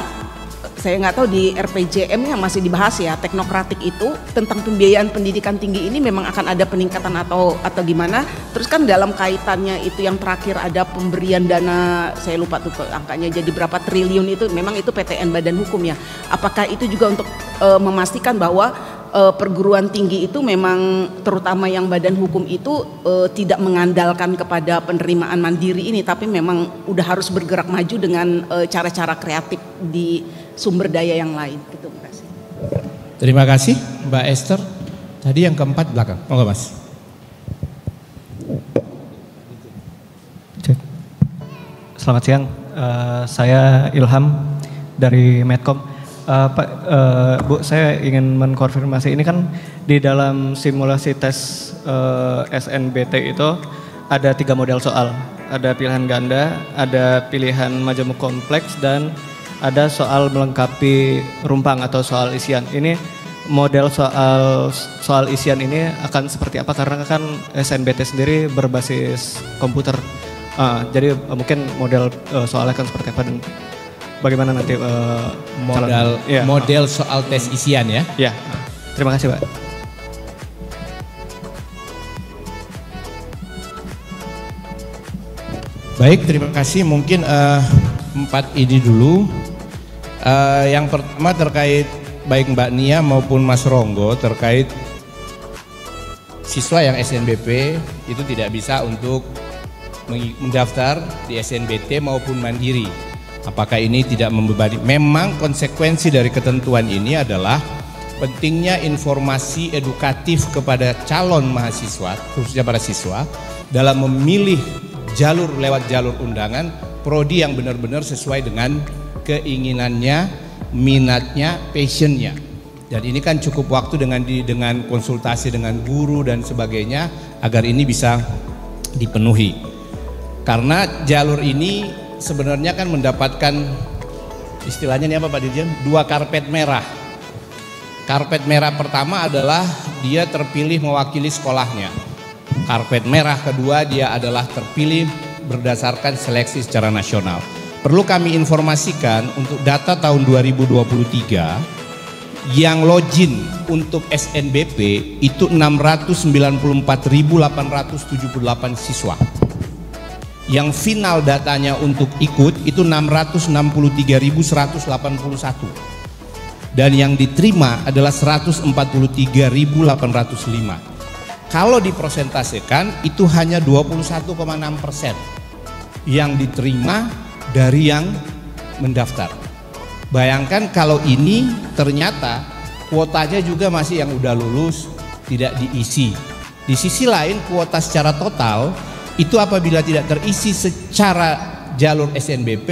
saya nggak tahu di RPJM yang masih dibahas ya, teknokratik itu tentang pembiayaan pendidikan tinggi ini memang akan ada peningkatan atau gimana? Terus kan dalam kaitannya itu yang terakhir ada pemberian dana, saya lupa tuh angkanya jadi berapa triliun itu, memang itu PTN Badan Hukum ya. Apakah itu juga untuk memastikan bahwa perguruan tinggi itu memang terutama yang badan hukum itu tidak mengandalkan kepada penerimaan mandiri ini, tapi memang udah harus bergerak maju dengan cara-cara kreatif di sumber daya yang lain. Gitu, terima kasih. Terima kasih Mbak Esther. Tadi yang keempat belakang, monggo Mas. Selamat siang, saya Ilham dari Medcom. Pak, Bu, saya ingin mengkonfirmasi, ini kan di dalam simulasi tes SNBT itu ada 3 model soal. Ada pilihan ganda, ada pilihan majemuk kompleks, dan ada soal melengkapi rumpang atau soal isian. Ini model soal isian ini akan seperti apa? Karena kan SNBT sendiri berbasis komputer. Jadi mungkin model soalnya akan seperti apa dan bagaimana nanti model soal tes isian ya? Ya, terima kasih Pak. Baik, terima kasih. Mungkin 4 ini dulu. Yang pertama terkait baik Mbak Nia maupun Mas Ronggo terkait siswa yang SNBP itu tidak bisa untuk mendaftar di SNBT maupun mandiri. Apakah ini tidak membebani? Memang konsekuensi dari ketentuan ini adalah pentingnya informasi edukatif kepada calon mahasiswa, khususnya para siswa, dalam memilih jalur lewat jalur undangan prodi yang benar-benar sesuai dengan keinginannya, minatnya, passionnya. Dan ini kan cukup waktu dengan konsultasi dengan guru dan sebagainya agar ini bisa dipenuhi. Karena jalur ini sebenarnya kan mendapatkan istilahnya ini apa Pak Dirjen? 2 karpet merah. Karpet merah pertama adalah dia terpilih mewakili sekolahnya. Karpet merah kedua dia adalah terpilih berdasarkan seleksi secara nasional. Perlu kami informasikan untuk data tahun 2023 yang login untuk SNBP itu 694.878 siswa. Yang final datanya untuk ikut itu 663.181. Dan yang diterima adalah 143.805. Kalau dipresentasikan itu hanya 21,6% yang diterima dari yang mendaftar. Bayangkan kalau ini ternyata kuotanya juga masih yang udah lulus tidak diisi. Di sisi lain kuota secara total itu apabila tidak terisi secara jalur SNBP,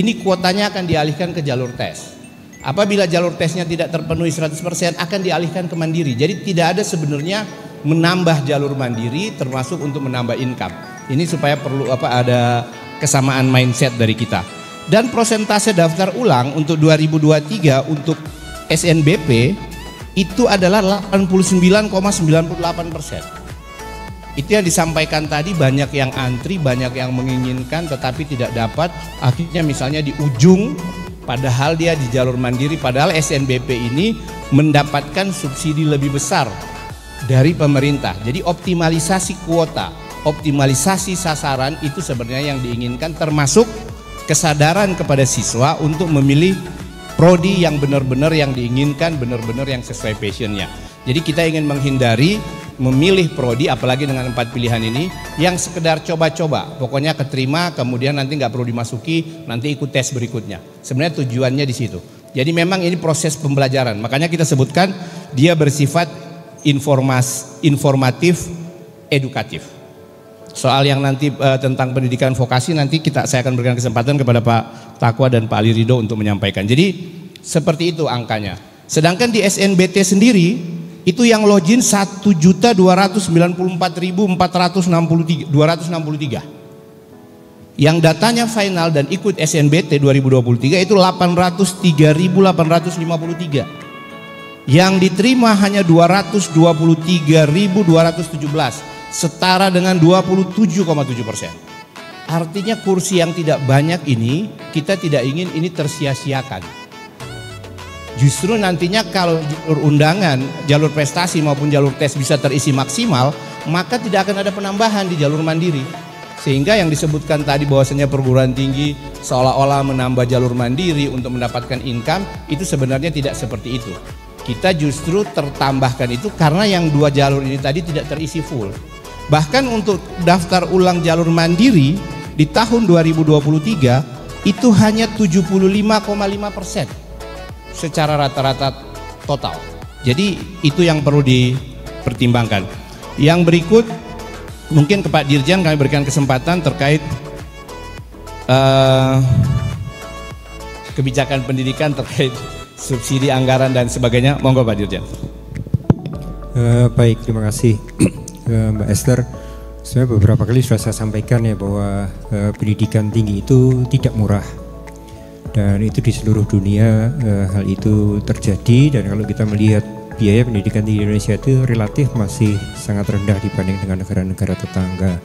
ini kuotanya akan dialihkan ke jalur tes. Apabila jalur tesnya tidak terpenuhi 100% akan dialihkan ke mandiri. Jadi tidak ada sebenarnya menambah jalur mandiri termasuk untuk menambah income. Ini supaya perlu ada kesamaan mindset dari kita. Dan persentase daftar ulang untuk 2023 untuk SNBP itu adalah 89,98%. Itu yang disampaikan tadi, banyak yang antri, banyak yang menginginkan tetapi tidak dapat. Akhirnya misalnya di ujung padahal dia di jalur mandiri, padahal SNBP ini mendapatkan subsidi lebih besar dari pemerintah. Jadi optimalisasi kuota, optimalisasi sasaran itu sebenarnya yang diinginkan, termasuk kesadaran kepada siswa untuk memilih prodi yang benar-benar yang diinginkan, benar-benar yang sesuai passionnya. Jadi kita ingin menghindari memilih prodi apalagi dengan 4 pilihan ini yang sekedar coba-coba, pokoknya keterima kemudian nanti nggak perlu dimasuki, nanti ikut tes berikutnya. Sebenarnya tujuannya di situ. Jadi memang ini proses pembelajaran, makanya kita sebutkan dia bersifat informatif, edukatif. Soal yang nanti tentang pendidikan vokasi nanti saya akan berikan kesempatan kepada Pak Takwa dan Pak Ali Ridho untuk menyampaikan. Jadi seperti itu angkanya. Sedangkan di SNBT sendiri itu yang login 1.294.463. Yang datanya final dan ikut SNBT 2023 itu 803.853. Yang diterima hanya 223.217, setara dengan 27,7%. Artinya kursi yang tidak banyak ini kita tidak ingin ini tersia-siakan. Justru nantinya kalau jalur undangan, jalur prestasi maupun jalur tes bisa terisi maksimal, maka tidak akan ada penambahan di jalur mandiri. Sehingga yang disebutkan tadi bahwasanya perguruan tinggi seolah-olah menambah jalur mandiri untuk mendapatkan income, itu sebenarnya tidak seperti itu. Kita justru tertambahkan itu karena yang 2 jalur ini tadi tidak terisi full. Bahkan untuk daftar ulang jalur mandiri di tahun 2023 itu hanya 75,5% secara rata-rata total. Jadi itu yang perlu dipertimbangkan. Yang berikut mungkin ke Pak Dirjen kami berikan kesempatan terkait kebijakan pendidikan terkait subsidi anggaran dan sebagainya. Monggo Pak Dirjen. Baik, terima kasih Mbak Esther. Sebenarnya beberapa kali sudah saya sampaikan ya bahwa pendidikan tinggi itu tidak murah. Dan itu di seluruh dunia hal itu terjadi, dan kalau kita melihat biaya pendidikan di Indonesia itu relatif masih sangat rendah dibanding dengan negara-negara tetangga.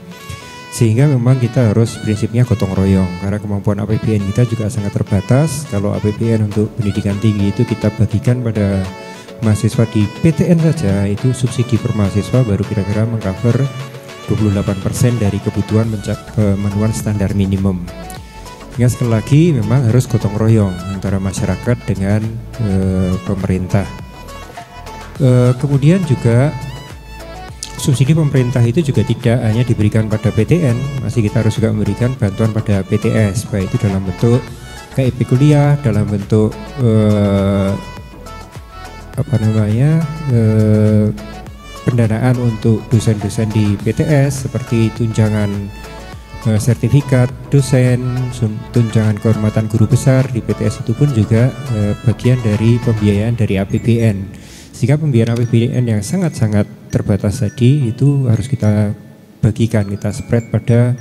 Sehingga memang kita harus prinsipnya gotong royong karena kemampuan APBN kita juga sangat terbatas. Kalau APBN untuk pendidikan tinggi itu kita bagikan pada mahasiswa di PTN saja, itu subsidi per mahasiswa baru kira-kira mengcover 28% dari kebutuhan pemenuhan standar minimum. Sehingga sekali lagi memang harus gotong royong antara masyarakat dengan pemerintah. Kemudian juga subsidi pemerintah itu juga tidak hanya diberikan pada PTN, masih kita harus juga memberikan bantuan pada PTS, baik itu dalam bentuk KIP kuliah, dalam bentuk pendanaan untuk dosen-dosen di PTS seperti tunjangan sertifikat dosen, tunjangan kehormatan guru besar di PTS itu pun juga bagian dari pembiayaan dari APBN. Sehingga pembiayaan APBN yang sangat-sangat terbatas tadi itu harus kita bagikan, kita spread pada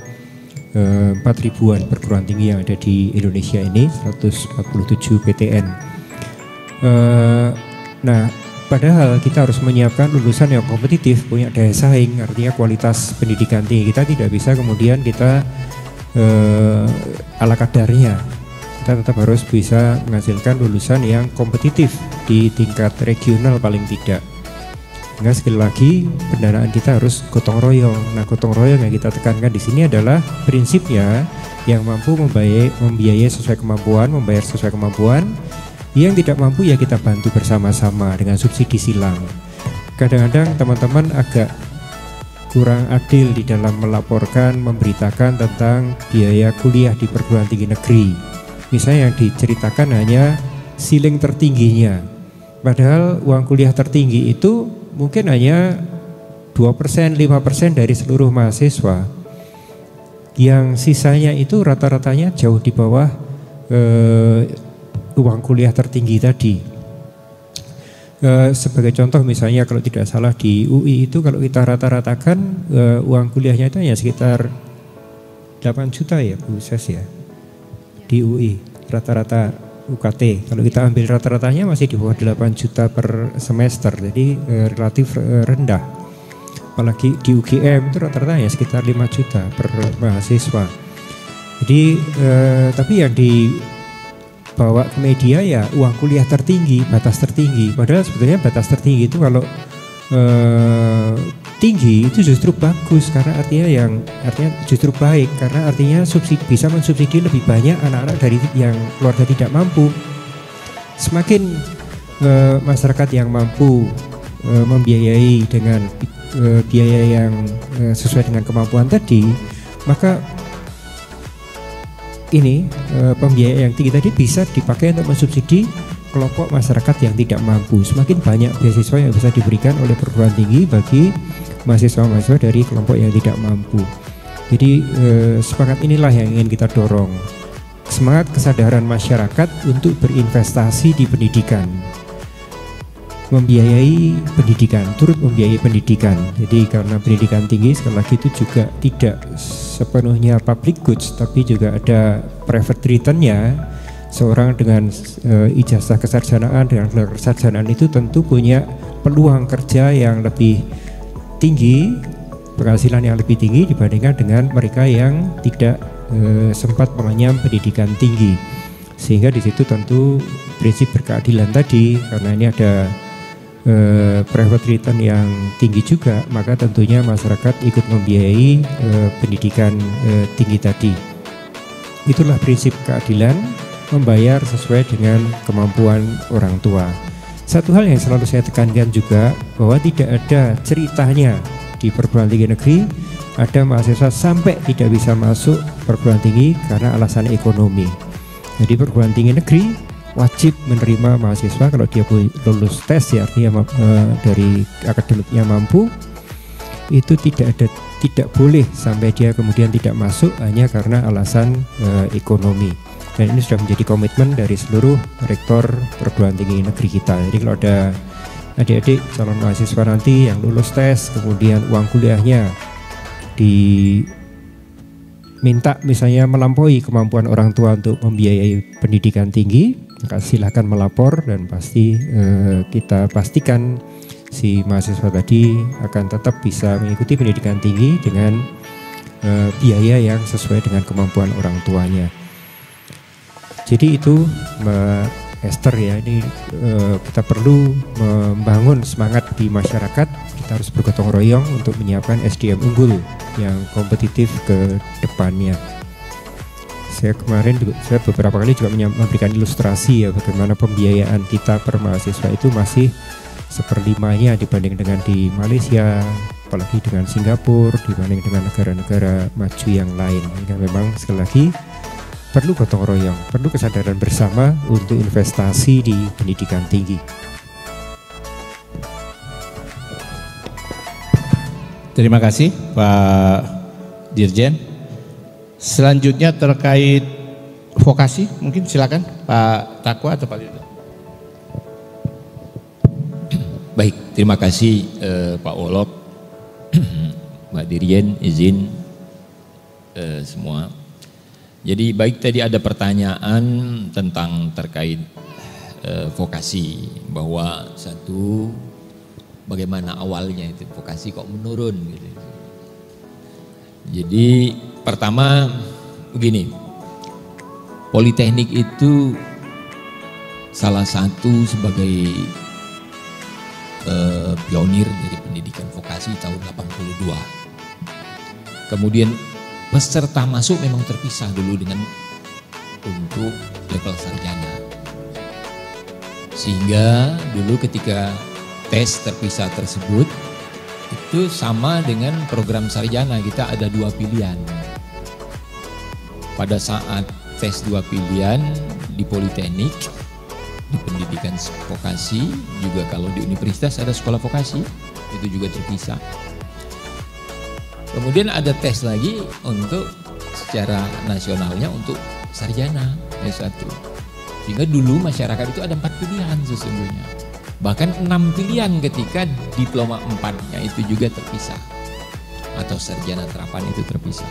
4.000-an perguruan tinggi yang ada di Indonesia ini, 147 PTN. Nah, padahal kita harus menyiapkan lulusan yang kompetitif, punya daya saing, artinya kualitas pendidikan tinggi. Kita tidak bisa kemudian kita ala kadarnya. Kita tetap harus bisa menghasilkan lulusan yang kompetitif di tingkat regional paling tidak. Sehingga sekali lagi pendanaan kita harus gotong royong. Nah, gotong royong yang kita tekankan di sini adalah prinsipnya yang mampu membiayai sesuai kemampuan, membayar sesuai kemampuan. Yang tidak mampu ya kita bantu bersama-sama dengan subsidi silang. Kadang-kadang teman-teman agak kurang adil di dalam melaporkan, memberitakan tentang biaya kuliah di perguruan tinggi negeri. Misalnya yang diceritakan hanya ceiling tertingginya. Padahal uang kuliah tertinggi itu mungkin hanya 2%, 5% dari seluruh mahasiswa. Yang sisanya itu rata-ratanya jauh di bawah uang kuliah tertinggi tadi. Sebagai contoh misalnya kalau tidak salah di UI itu kalau kita rata-ratakan uang kuliahnya itu hanya sekitar 8 juta ya Bu Ses ya. Di UI rata-rata UKT. Kalau kita ambil rata-ratanya masih di bawah 8 juta per semester. Jadi relatif rendah. Apalagi di UGM itu rata-rata ya sekitar 5 juta per mahasiswa. Jadi tapi yang dibawa ke media ya uang kuliah tertinggi, batas tertinggi. Padahal sebetulnya batas tertinggi itu kalau tinggi itu justru bagus karena artinya justru baik karena artinya bisa mensubsidi lebih banyak anak-anak dari yang keluarga tidak mampu. Semakin masyarakat yang mampu membiayai dengan biaya yang sesuai dengan kemampuan tadi, maka ini pembiayaan yang tinggi tadi bisa dipakai untuk mensubsidi kelompok masyarakat yang tidak mampu. Semakin banyak beasiswa yang bisa diberikan oleh perguruan tinggi bagi mahasiswa-mahasiswa dari kelompok yang tidak mampu. Jadi semangat inilah yang ingin kita dorong. Semangat kesadaran masyarakat untuk berinvestasi di pendidikan. Membiayai pendidikan, turut membiayai pendidikan. Jadi karena pendidikan tinggi sekali lagi itu juga tidak sepenuhnya public goods, tapi juga ada private return-nya. Seorang dengan ijazah kesarjanaan, dengan gelar kesarjanaan itu tentu punya peluang kerja yang lebih tinggi, penghasilan yang lebih tinggi dibandingkan dengan mereka yang tidak sempat mengenyam pendidikan tinggi. Sehingga di situ tentu prinsip berkeadilan tadi, karena ini ada private return yang tinggi juga, maka tentunya masyarakat ikut membiayai pendidikan tinggi tadi. Itulah prinsip keadilan, membayar sesuai dengan kemampuan orang tua. Satu hal yang selalu saya tekankan juga bahwa tidak ada ceritanya di perguruan tinggi negeri ada mahasiswa sampai tidak bisa masuk perguruan tinggi karena alasan ekonomi. Jadi perguruan tinggi negeri wajib menerima mahasiswa kalau dia lulus tes ya, artinya dari akademiknya mampu, itu tidak boleh sampai dia kemudian tidak masuk hanya karena alasan ekonomi. Dan ini sudah menjadi komitmen dari seluruh rektor perguruan tinggi negeri kita. Jadi kalau ada adik-adik calon mahasiswa nanti yang lulus tes kemudian uang kuliahnya diminta misalnya melampaui kemampuan orang tua untuk membiayai pendidikan tinggi, maka silakan melapor dan pasti kita pastikan si mahasiswa tadi akan tetap bisa mengikuti pendidikan tinggi dengan biaya yang sesuai dengan kemampuan orang tuanya. Jadi itu Mbak Esther ya, ini kita perlu membangun semangat di masyarakat. Kita harus bergotong royong untuk menyiapkan SDM unggul yang kompetitif ke depannya. Saya beberapa kali juga memberikan ilustrasi ya bagaimana pembiayaan kita per mahasiswa itu masih seperlimanya dibanding dengan di Malaysia, apalagi dengan Singapura, dibanding dengan negara-negara maju yang lain. Sehingga memang sekali lagi perlu gotong royong, perlu kesadaran bersama untuk investasi di pendidikan tinggi. Terima kasih Pak Dirjen. Selanjutnya terkait vokasi, mungkin silakan Pak Takwa atau Pak Dirjen. Baik, terima kasih Pak Wolok, Mbak Dirjen, izin semua. Jadi baik, tadi ada pertanyaan tentang terkait vokasi, bahwa satu, bagaimana awalnya itu vokasi kok menurun gitu. Jadi pertama begini, Politeknik itu salah satu sebagai pionir dari pendidikan vokasi tahun 82. Kemudian peserta masuk memang terpisah dulu dengan untuk level sarjana. Sehingga dulu ketika tes terpisah tersebut itu sama dengan program sarjana, kita ada 2 pilihan. Pada saat tes 2 pilihan di Politeknik, di pendidikan vokasi, juga kalau di universitas ada sekolah vokasi, itu juga terpisah. Kemudian ada tes lagi untuk secara nasionalnya untuk sarjana S1. Sehingga dulu masyarakat itu ada 4 pilihan sesungguhnya. Bahkan 6 pilihan ketika diploma 4-nya itu juga terpisah. Atau sarjana terapan itu terpisah.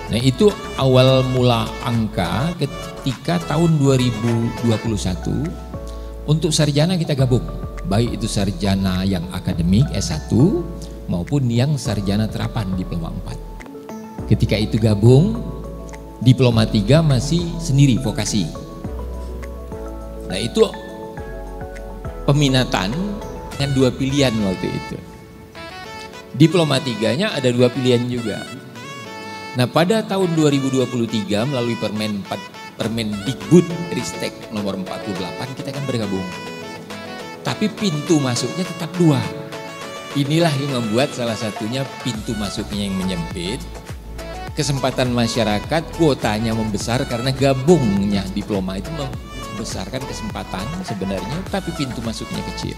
Nah itu awal mula angka ketika tahun 2021 untuk sarjana kita gabung. Baik itu sarjana yang akademik S1 maupun yang sarjana terapan diploma 4. Ketika itu gabung, diploma 3 masih sendiri vokasi. Nah itu peminatan dengan 2 pilihan waktu itu. Diploma 3-nya ada 2 pilihan juga. Nah pada tahun 2023 melalui Permendikbud Ristek nomor 48 kita kan bergabung. Tapi pintu masuknya tetap 2. Inilah yang membuat salah satunya pintu masuknya yang menyempit. Kesempatan masyarakat kuotanya membesar karena gabungnya diploma itu membesarkan kesempatan sebenarnya, tapi pintu masuknya kecil.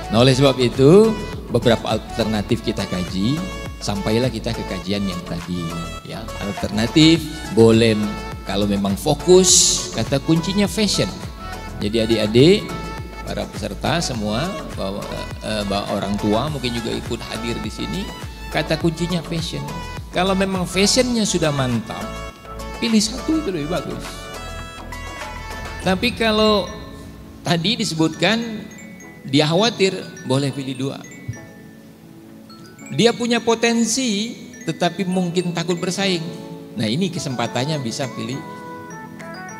Nah oleh sebab itu beberapa alternatif kita kaji, sampailah kita ke kajian yang tadi ya. Alternatif boleh kalau memang fokus, kata kuncinya fashion. Jadi adik-adik, para peserta semua, bawa orang tua mungkin juga ikut hadir di sini, kata kuncinya fashion. Kalau memang fashionnya sudah mantap, pilih 1 itu lebih bagus. Tapi kalau tadi disebutkan dia khawatir, boleh pilih 2. Dia punya potensi tetapi mungkin takut bersaing. Nah ini kesempatannya bisa pilih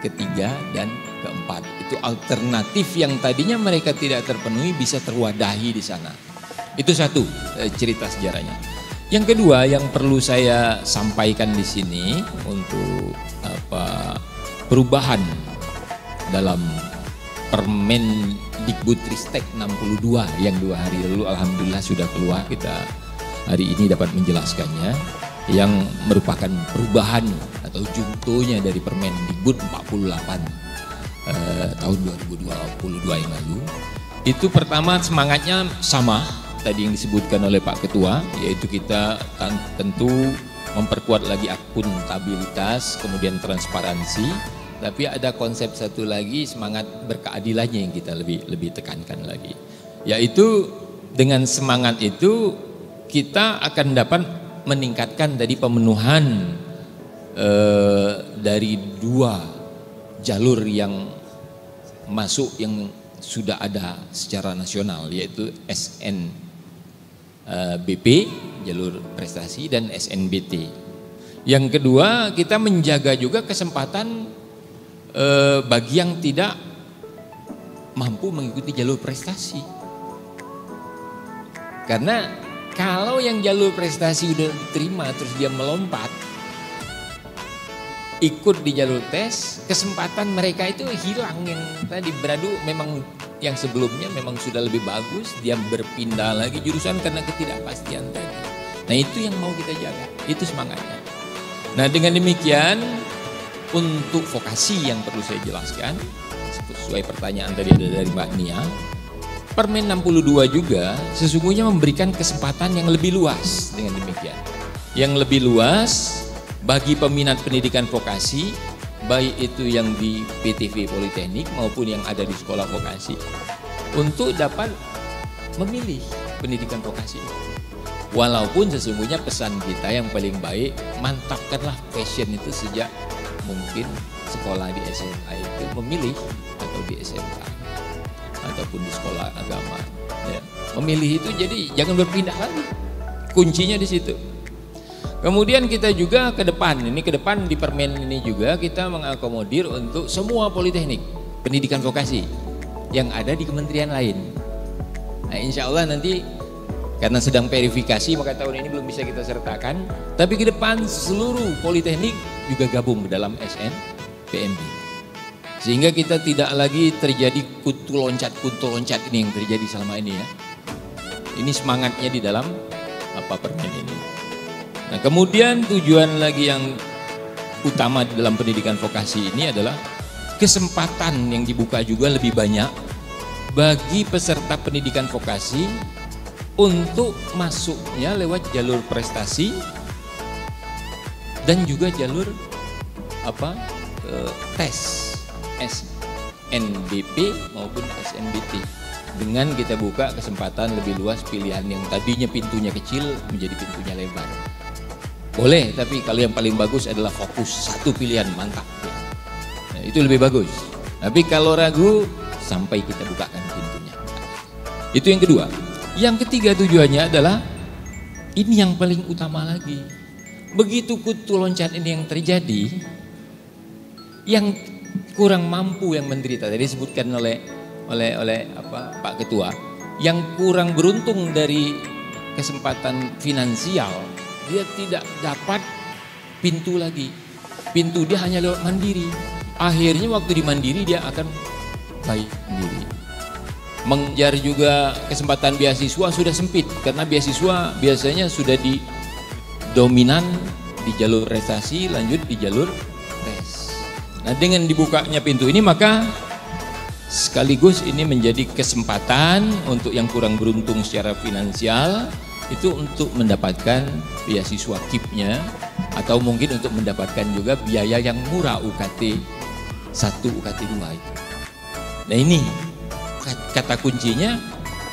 ketiga dan keempat. Itu alternatif yang tadinya mereka tidak terpenuhi bisa terwadahi di sana. Itu satu cerita sejarahnya. Yang kedua yang perlu saya sampaikan di sini untuk perubahan dalam Permendikbudristek 62 yang 2 hari lalu alhamdulillah sudah keluar, kita hari ini dapat menjelaskannya, yang merupakan perubahan atau juntonya dari Permendikbud 48 tahun 2022 yang lalu. Itu pertama semangatnya sama tadi yang disebutkan oleh Pak Ketua, yaitu kita tentu memperkuat lagi akuntabilitas, kemudian transparansi, tapi ada konsep satu lagi, semangat berkeadilannya yang kita lebih tekankan lagi. Yaitu dengan semangat itu kita akan dapat meningkatkan tadi pemenuhan dari 2 jalur yang masuk yang sudah ada secara nasional, yaitu SNBP jalur prestasi dan SNBT. Yang kedua kita menjaga juga kesempatan bagi yang tidak mampu mengikuti jalur prestasi, karena Kalau yang jalur prestasi udah diterima terus dia melompat, ikut di jalur tes, kesempatan mereka itu hilang. Yang tadi beradu memang yang sebelumnya memang sudah lebih bagus, dia berpindah lagi jurusan karena ketidakpastian tadi. Nah itu yang mau kita jaga, itu semangatnya. Nah dengan demikian untuk vokasi yang perlu saya jelaskan, sesuai pertanyaan tadi ada dari Mbak Nia, Permen 62 juga sesungguhnya memberikan kesempatan yang lebih luas dengan demikian. Yang lebih luas bagi peminat pendidikan vokasi, baik itu yang di PTV Politeknik maupun yang ada di sekolah vokasi, untuk dapat memilih pendidikan vokasi. Walaupun sesungguhnya pesan kita yang paling baik, mantapkanlah passion itu sejak mungkin sekolah di SMA itu memilih, atau di SMA ataupun di sekolah agama ya. Memilih itu, jadi jangan berpindah lagi, kuncinya di situ. Kemudian kita juga ke depan di permen ini juga kita mengakomodir untuk semua politeknik pendidikan vokasi yang ada di kementerian lain. Nah insya Allah nanti karena sedang verifikasi maka tahun ini belum bisa kita sertakan, tapi ke depan seluruh politeknik juga gabung dalam SNPMB. Sehingga kita tidak lagi terjadi kutu loncat ini yang terjadi selama ini ya. Ini semangatnya di dalam permen ini. Nah kemudian tujuan lagi yang utama di dalam pendidikan vokasi ini adalah kesempatan yang dibuka juga lebih banyak bagi peserta pendidikan vokasi untuk masuknya lewat jalur prestasi dan juga jalur tes SNBP maupun SNBT, dengan kita buka kesempatan lebih luas pilihan yang tadinya pintunya kecil menjadi pintunya lebar. Boleh, tapi kalau yang paling bagus adalah fokus satu pilihan, mantap ya. Nah, itu lebih bagus. Tapi kalau ragu sampai kita bukakan pintunya. Itu yang kedua. Yang ketiga tujuannya adalah ini yang paling utama lagi. Begitu kutu loncat ini yang terjadi, yang kurang mampu yang menderita, tadi disebutkan oleh Pak Ketua, yang kurang beruntung dari kesempatan finansial, dia tidak dapat pintu lagi. Pintu dia hanya lewat mandiri. Akhirnya waktu di mandiri dia akan baik sendiri. Mengejar juga kesempatan beasiswa sudah sempit karena beasiswa biasanya sudah di dominan di jalur prestasi, lanjut di jalur tes. Nah dengan dibukanya pintu ini maka sekaligus ini menjadi kesempatan untuk yang kurang beruntung secara finansial itu untuk mendapatkan beasiswa KIP-nya atau mungkin untuk mendapatkan juga biaya yang murah UKT 1, UKT 2 itu. Nah ini kata kuncinya,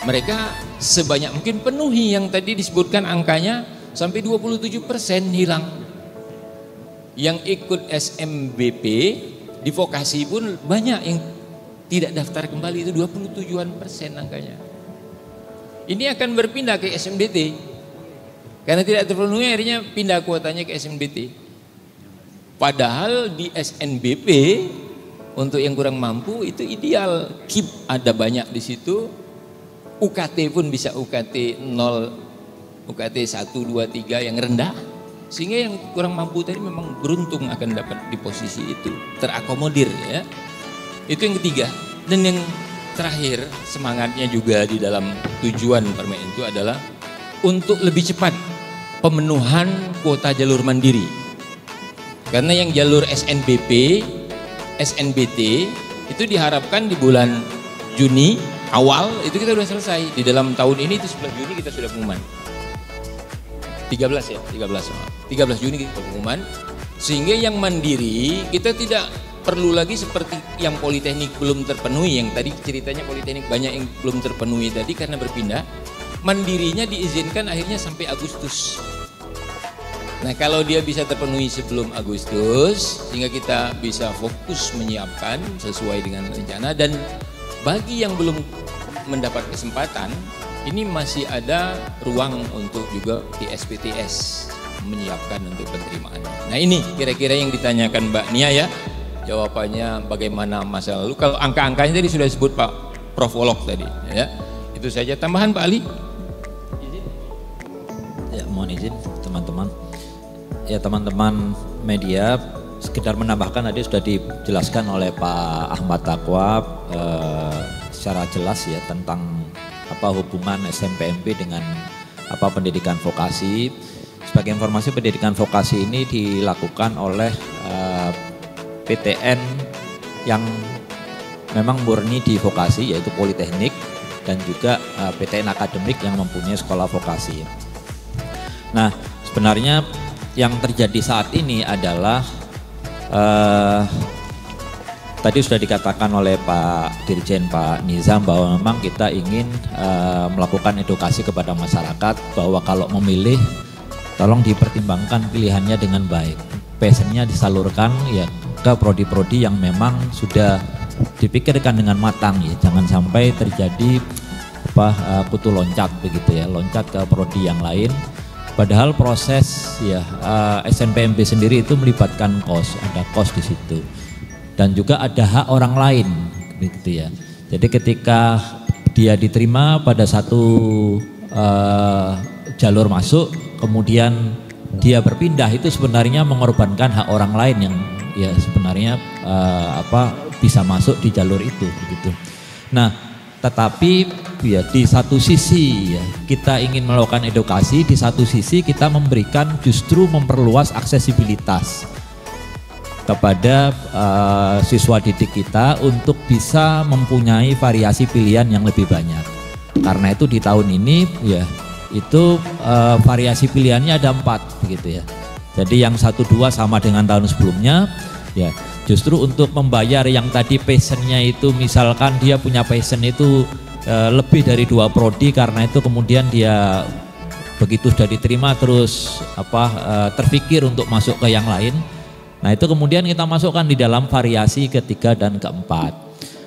mereka sebanyak mungkin penuhi yang tadi disebutkan angkanya sampai 27% hilang. Yang ikut SMBP di vokasi pun banyak yang tidak daftar kembali, itu 27% angkanya. Ini akan berpindah ke SMBT karena tidak terpenuhi, akhirnya pindah kuotanya ke SMBT. Padahal di SNBP untuk yang kurang mampu itu ideal, KIP ada banyak di situ, UKT pun bisa UKT 0, UKT 1, 2, 3 yang rendah. Sehingga yang kurang mampu tadi memang beruntung akan dapat di posisi itu, terakomodir ya. Itu yang ketiga. Dan yang terakhir semangatnya juga di dalam tujuan permen itu adalah untuk lebih cepat pemenuhan kuota jalur mandiri. Karena yang jalur SNBP, SNBT itu diharapkan di bulan Juni awal itu kita sudah selesai. Di dalam tahun ini itu 11 Juni kita sudah pengumuman. 13 Juni kita pengumuman, sehingga yang mandiri kita tidak perlu lagi seperti yang politeknik belum terpenuhi, yang tadi ceritanya politeknik banyak yang belum terpenuhi tadi karena berpindah, mandirinya diizinkan akhirnya sampai Agustus. Nah kalau dia bisa terpenuhi sebelum Agustus sehingga kita bisa fokus menyiapkan sesuai dengan rencana, dan bagi yang belum mendapat kesempatan ini masih ada ruang untuk juga di SPTS menyiapkan untuk penerimaan. Nah ini kira-kira yang ditanyakan Mbak Nia ya, jawabannya bagaimana masa lalu. Kalau angka-angkanya tadi sudah disebut Pak Prof Wolok tadi ya. Itu saja. Tambahan Pak Ali. mohon izin teman-teman. Ya teman-teman media, sekedar menambahkan tadi sudah dijelaskan oleh Pak Ahmad Taqwa secara jelas ya tentang apa hubungan SNPMB dengan apa pendidikan vokasi. Sebagai informasi, pendidikan vokasi ini dilakukan oleh PTN yang memang murni di vokasi, yaitu Politeknik, dan juga PTN akademik yang mempunyai sekolah vokasi. Nah, sebenarnya yang terjadi saat ini adalah tadi sudah dikatakan oleh Pak Dirjen, Pak Nizam, bahwa memang kita ingin melakukan edukasi kepada masyarakat bahwa kalau memilih tolong dipertimbangkan pilihannya dengan baik. Passionnya disalurkan ya ke prodi-prodi yang memang sudah dipikirkan dengan matang ya. Jangan sampai terjadi kutu loncat begitu ya, loncat ke prodi yang lain. Padahal proses ya SNPMB sendiri itu melibatkan ada kos di situ. Dan juga ada hak orang lain begitu ya. Jadi ketika dia diterima pada satu jalur masuk, kemudian dia berpindah, itu sebenarnya mengorbankan hak orang lain yang ya sebenarnya bisa masuk di jalur itu begitu. Nah, tetapi ya di satu sisi ya, kita ingin melakukan edukasi, di satu sisi kita memberikan justru memperluas aksesibilitas kepada siswa didik kita untuk bisa mempunyai variasi pilihan yang lebih banyak. Karena itu di tahun ini ya itu variasi pilihannya ada 4 begitu ya. Jadi yang 1-2 sama dengan tahun sebelumnya ya. Justru untuk membayar yang tadi passionnya itu, misalkan dia punya passion itu lebih dari 2 prodi, karena itu kemudian dia begitu sudah diterima terus terpikir untuk masuk ke yang lain. Nah itu kemudian kita masukkan di dalam variasi ketiga dan keempat.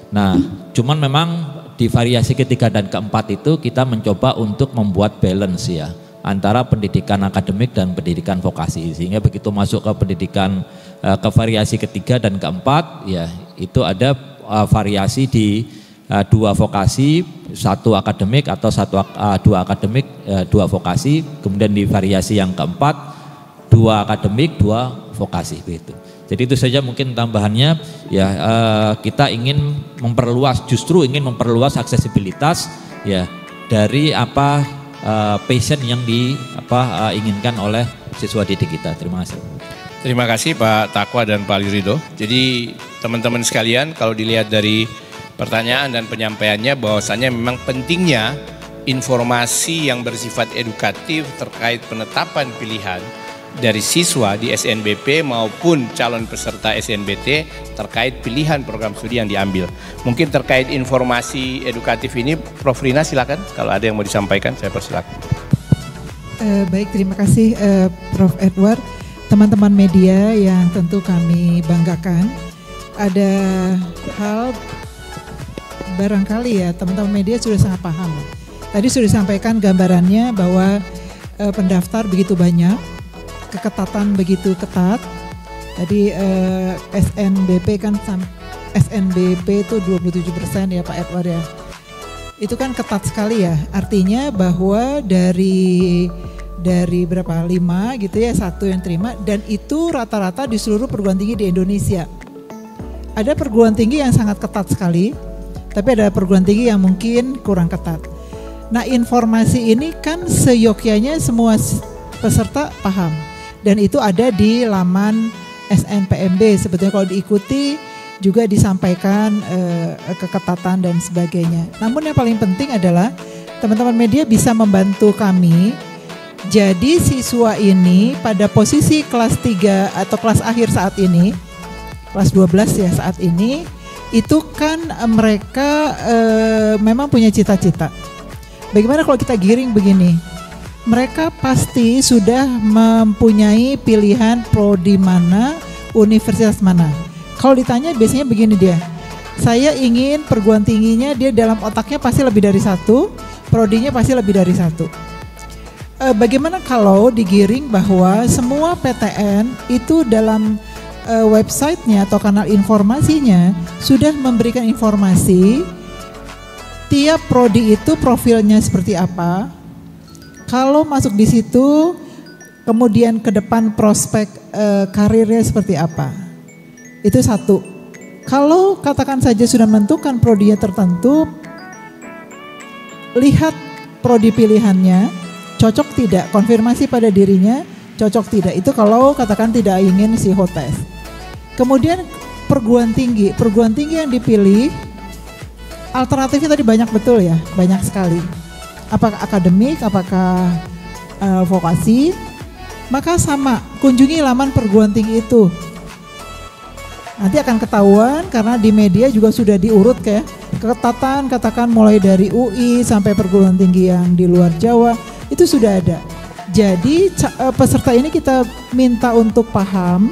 Nah cuman memang di variasi ketiga dan keempat itu kita mencoba untuk membuat balance ya antara pendidikan akademik dan pendidikan vokasi, sehingga begitu masuk ke pendidikan ke variasi ketiga dan keempat ya itu ada variasi di 2 vokasi, 1 akademik atau 2 akademik 2 vokasi, kemudian di variasi yang keempat 2 akademik 2 vokasi begitu. Jadi itu saja mungkin tambahannya ya, kita ingin justru ingin memperluas aksesibilitas ya dari passion yang inginkan oleh siswa didik kita. Terima kasih. Terima kasih Pak Taqwa dan Pak Ridho. Jadi teman-teman sekalian, kalau dilihat dari pertanyaan dan penyampaiannya, bahwasannya memang pentingnya informasi yang bersifat edukatif terkait penetapan pilihan dari siswa di SNBP maupun calon peserta SNBT terkait pilihan program studi yang diambil. Mungkin terkait informasi edukatif ini, Prof. Rina silakan kalau ada yang mau disampaikan, saya persilakan. Baik, terima kasih Prof. Edward. Teman-teman media yang tentu kami banggakan, ada hal barangkali ya teman-teman media sudah sangat paham. Tadi sudah disampaikan gambarannya bahwa pendaftar begitu banyak, keketatan begitu ketat. Tadi SNBP itu 27% ya Pak Edward ya. Itu kan ketat sekali ya. Artinya bahwa dari berapa 5 gitu ya, 1 yang terima, dan itu rata-rata di seluruh perguruan tinggi di Indonesia. Ada perguruan tinggi yang sangat ketat sekali, tapi ada perguruan tinggi yang mungkin kurang ketat. Nah informasi ini kan seyogyanya semua peserta paham, dan itu ada di laman SNPMB. Sebetulnya kalau diikuti juga disampaikan keketatan dan sebagainya. Namun yang paling penting adalah teman-teman media bisa membantu kami. Jadi siswa ini pada posisi kelas 3 atau kelas akhir saat ini, kelas 12 ya saat ini, itu kan mereka memang punya cita-cita. Bagaimana kalau kita giring begini? Mereka pasti sudah mempunyai pilihan prodi mana, universitas mana. Kalau ditanya biasanya begini dia, saya ingin perguruan tingginya, dia dalam otaknya pasti lebih dari 1, prodinya pasti lebih dari 1. Bagaimana kalau digiring bahwa semua PTN itu dalam websitenya atau kanal informasinya sudah memberikan informasi tiap prodi itu profilnya seperti apa, Kalau masuk di situ, kemudian ke depan prospek karirnya seperti apa? Itu satu. Kalau katakan saja sudah menentukan prodinya tertentu, lihat prodi pilihannya, cocok tidak, konfirmasi pada dirinya, cocok tidak. Itu kalau katakan tidak ingin psikotes. Kemudian perguruan tinggi yang dipilih, alternatifnya tadi banyak betul ya, banyak sekali. Apakah akademik, apakah vokasi, maka sama, kunjungi laman perguruan tinggi itu. Nanti akan ketahuan karena di media juga sudah diurut kayak ketatan, katakan mulai dari UI sampai perguruan tinggi yang di luar Jawa, itu sudah ada. Jadi peserta ini kita minta untuk paham,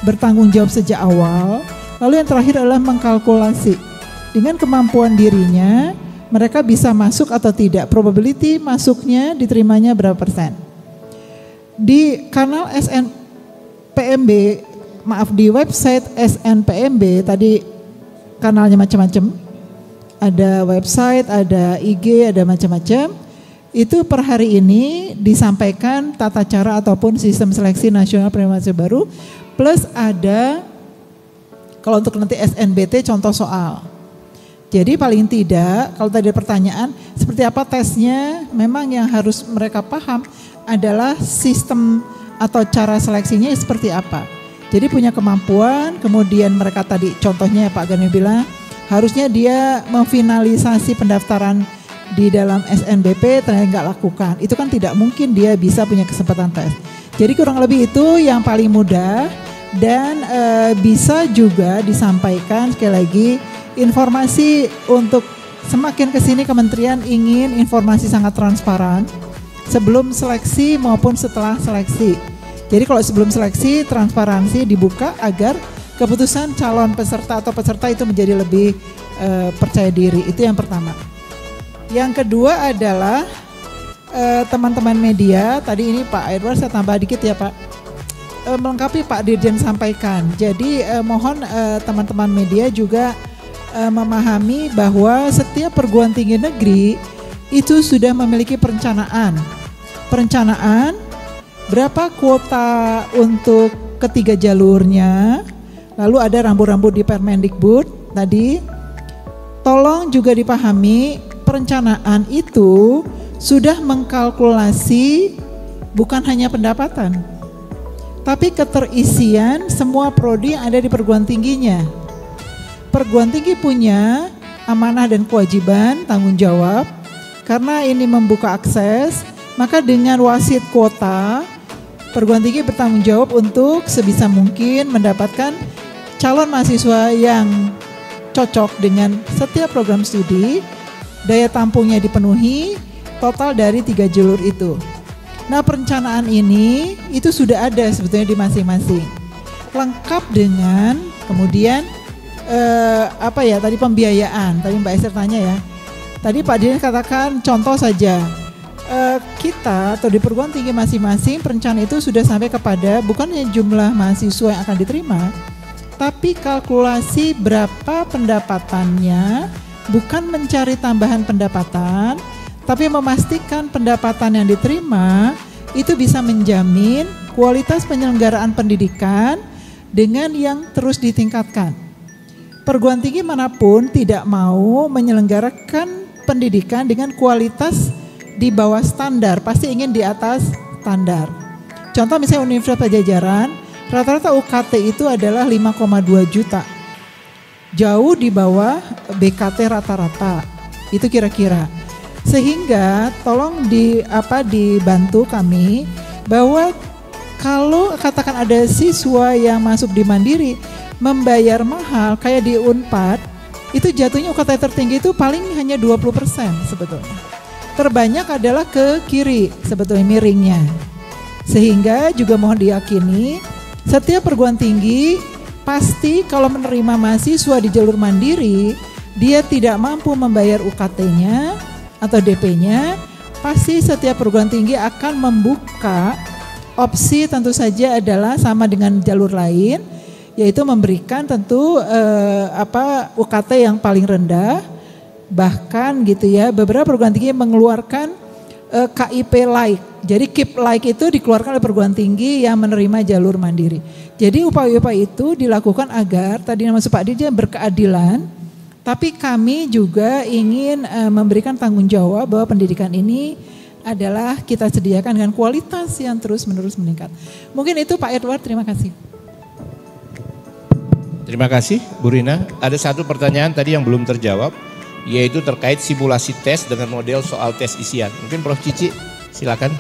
bertanggung jawab sejak awal, lalu yang terakhir adalah mengkalkulasi dengan kemampuan dirinya, mereka bisa masuk atau tidak, probability masuknya, diterimanya berapa persen. Di kanal SNPMB, maaf di website SNPMB, tadi kanalnya macam-macam, ada website, ada IG, ada macam-macam. Itu per hari ini disampaikan tata cara ataupun sistem seleksi nasional penerimaan mahasiswa baru, plus ada kalau untuk nanti SNBT contoh soal. Jadi paling tidak kalau tadi ada pertanyaan seperti apa tesnya, memang yang harus mereka paham adalah sistem atau cara seleksinya seperti apa. Jadi punya kemampuan, kemudian mereka tadi contohnya Pak Gani bilang harusnya dia memfinalisasi pendaftaran di dalam SNBP ternyata nggak lakukan. Itu kan tidak mungkin dia bisa punya kesempatan tes. Jadi kurang lebih itu yang paling mudah dan bisa juga disampaikan sekali lagi informasi untuk semakin kesini kementerian ingin informasi sangat transparan sebelum seleksi maupun setelah seleksi. Jadi kalau sebelum seleksi transparansi dibuka agar keputusan calon peserta atau peserta itu menjadi lebih percaya diri. Itu yang pertama. Yang kedua adalah teman-teman media, tadi ini Pak Edward saya tambah dikit ya Pak, melengkapi Pak Dirjen sampaikan. Jadi mohon teman-teman media juga memahami bahwa setiap perguruan tinggi negeri itu sudah memiliki perencanaan berapa kuota untuk ketiga jalurnya, lalu ada rambu-rambu di Permendikbud tadi. Tolong juga dipahami perencanaan itu sudah mengkalkulasi bukan hanya pendapatan, tapi keterisian semua prodi yang ada di perguruan tingginya. Perguruan tinggi punya amanah dan kewajiban, tanggung jawab, karena ini membuka akses, maka dengan wasit kuota, perguruan tinggi bertanggung jawab untuk sebisa mungkin mendapatkan calon mahasiswa yang cocok dengan setiap program studi, daya tampungnya dipenuhi, total dari 3 jalur itu. Nah perencanaan ini itu sudah ada sebetulnya di masing-masing. Lengkap dengan kemudian tadi pembiayaan, tadi Mbak Esther tanya ya. Tadi Pak Dirjen katakan contoh saja. Kita atau di perguruan tinggi masing-masing perencanaan itu sudah sampai kepada bukannya jumlah mahasiswa yang akan diterima, tapi kalkulasi berapa pendapatannya, bukan mencari tambahan pendapatan, tapi memastikan pendapatan yang diterima itu bisa menjamin kualitas penyelenggaraan pendidikan dengan yang terus ditingkatkan. Perguruan tinggi manapun tidak mau menyelenggarakan pendidikan dengan kualitas di bawah standar, pasti ingin di atas standar. Contoh misalnya Universitas Pajajaran, rata-rata UKT itu adalah 5,2 juta. Jauh di bawah BKT rata-rata. Itu kira-kira. Sehingga tolong dibantu kami bahwa kalau katakan ada siswa yang masuk di Mandiri membayar mahal kayak di Unpad, itu jatuhnya UKT tertinggi itu paling hanya 20% sebetulnya. Terbanyak adalah ke kiri sebetulnya miringnya. Sehingga juga mohon diyakini setiap perguruan tinggi pasti kalau menerima mahasiswa di jalur mandiri, dia tidak mampu membayar UKT-nya atau DP-nya, pasti setiap perguruan tinggi akan membuka opsi tentu saja adalah sama dengan jalur lain, yaitu memberikan tentu UKT yang paling rendah. Bahkan gitu ya, beberapa perguruan tinggi mengeluarkan KIP Like. Jadi KIP Like itu dikeluarkan oleh perguruan tinggi yang menerima jalur mandiri. Jadi upaya-upaya itu dilakukan agar tadi nama Pak Dirjen berkeadilan, tapi kami juga ingin memberikan tanggung jawab bahwa pendidikan ini adalah kita sediakan dengan kualitas yang terus-menerus meningkat. Mungkin itu Pak Edward, terima kasih. Terima kasih Bu Rina. Ada satu pertanyaan tadi yang belum terjawab, yaitu terkait simulasi tes dengan model soal tes isian. Mungkin Prof. Cici, silakan.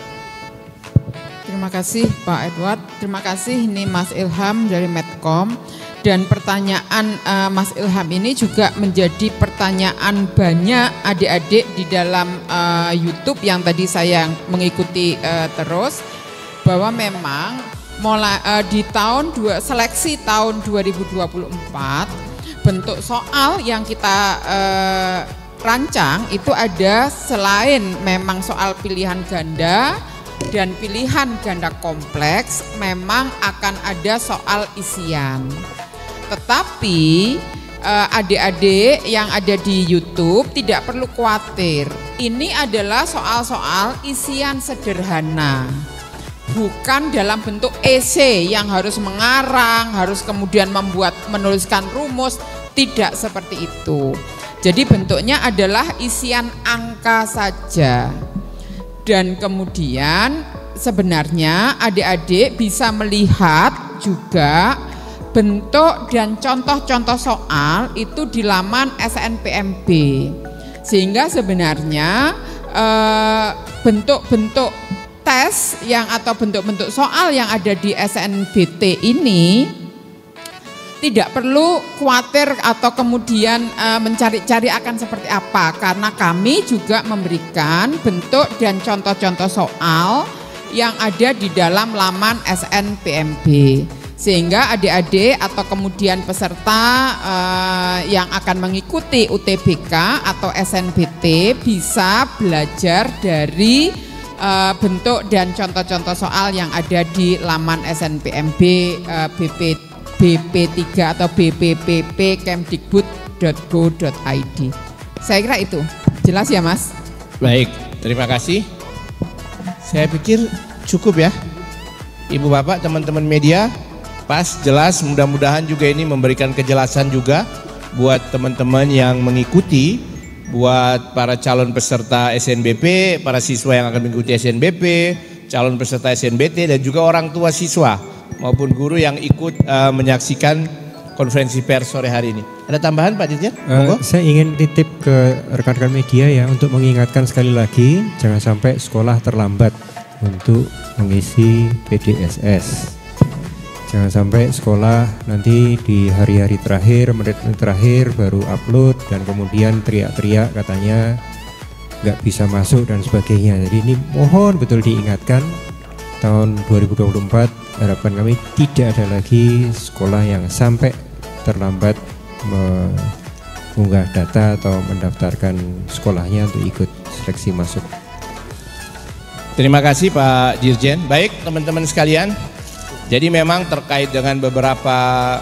Terima kasih Pak Edward, terima kasih ini Mas Ilham dari Medcom. Dan pertanyaan Mas Ilham ini juga menjadi pertanyaan banyak adik-adik di dalam YouTube yang tadi saya mengikuti terus, bahwa memang mulai di seleksi tahun 2024 bentuk soal yang kita rancang itu ada selain memang soal pilihan ganda dan pilihan ganda kompleks, memang akan ada soal isian. Tetapi adik-adik yang ada di YouTube tidak perlu khawatir. Ini adalah soal-soal isian sederhana. Bukan dalam bentuk esai yang harus mengarang, harus kemudian menuliskan rumus, tidak seperti itu. Jadi bentuknya adalah isian angka saja. Dan kemudian sebenarnya adik-adik bisa melihat juga bentuk dan contoh-contoh soal itu di laman SNPMB. Sehingga sebenarnya bentuk-bentuk tes atau bentuk-bentuk soal yang ada di SNBT ini tidak perlu khawatir atau kemudian mencari-cari akan seperti apa, karena kami juga memberikan bentuk dan contoh-contoh soal yang ada di dalam laman SNPMB, sehingga adik-adik atau kemudian peserta yang akan mengikuti UTBK atau SNBT bisa belajar dari bentuk dan contoh-contoh soal yang ada di laman SNPMB BP3 atau BPPP kemdikbud.go.id. Saya kira itu jelas ya Mas. Baik, terima kasih. Saya pikir cukup ya Ibu Bapak, teman-teman media. Pas, jelas, mudah-mudahan juga ini memberikan kejelasan juga buat teman-teman yang mengikuti, buat para calon peserta SNBP, para siswa yang akan mengikuti SNBP, calon peserta SNBT, dan juga orang tua siswa maupun guru yang ikut menyaksikan konferensi pers sore hari ini. Ada tambahan Pak Dirjen? Saya ingin titip ke rekan-rekan media ya, untuk mengingatkan sekali lagi, jangan sampai sekolah terlambat untuk mengisi PDSS. Jangan sampai sekolah nanti di hari-hari terakhir, menit terakhir baru upload dan kemudian teriak-teriak katanya nggak bisa masuk dan sebagainya. Jadi ini mohon betul diingatkan, tahun 2024 harapan kami tidak ada lagi sekolah yang sampai terlambat mengunggah data atau mendaftarkan sekolahnya untuk ikut seleksi masuk. Terima kasih Pak Dirjen. Baik teman-teman sekalian, jadi memang terkait dengan beberapa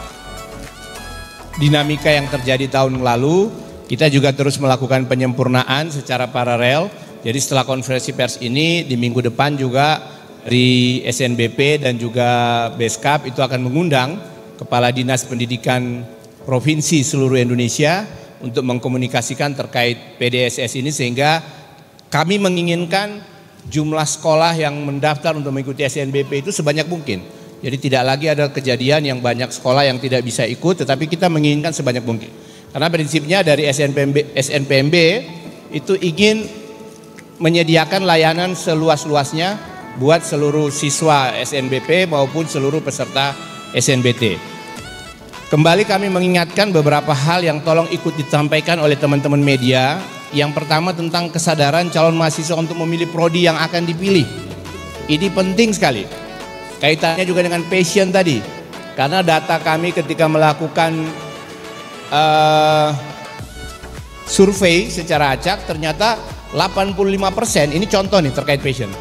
dinamika yang terjadi tahun lalu, kita juga terus melakukan penyempurnaan secara paralel. Jadi setelah konferensi pers ini, di minggu depan juga dari SNBP dan juga Beskap itu akan mengundang Kepala Dinas Pendidikan Provinsi seluruh Indonesia untuk mengkomunikasikan terkait PDSS ini, sehingga kami menginginkan jumlah sekolah yang mendaftar untuk mengikuti SNBP itu sebanyak mungkin. Jadi tidak lagi ada kejadian yang banyak sekolah yang tidak bisa ikut, tetapi kita menginginkan sebanyak mungkin. Karena prinsipnya dari SNPMB itu ingin menyediakan layanan seluas-luasnya buat seluruh siswa SNBP maupun seluruh peserta SNBT. Kembali kami mengingatkan beberapa hal yang tolong ikut disampaikan oleh teman-teman media. Yang pertama tentang kesadaran calon mahasiswa untuk memilih prodi yang akan dipilih. Ini penting sekali. Kaitannya juga dengan passion tadi. Karena data kami ketika melakukan survei secara acak, ternyata 85%, ini contoh nih terkait passion.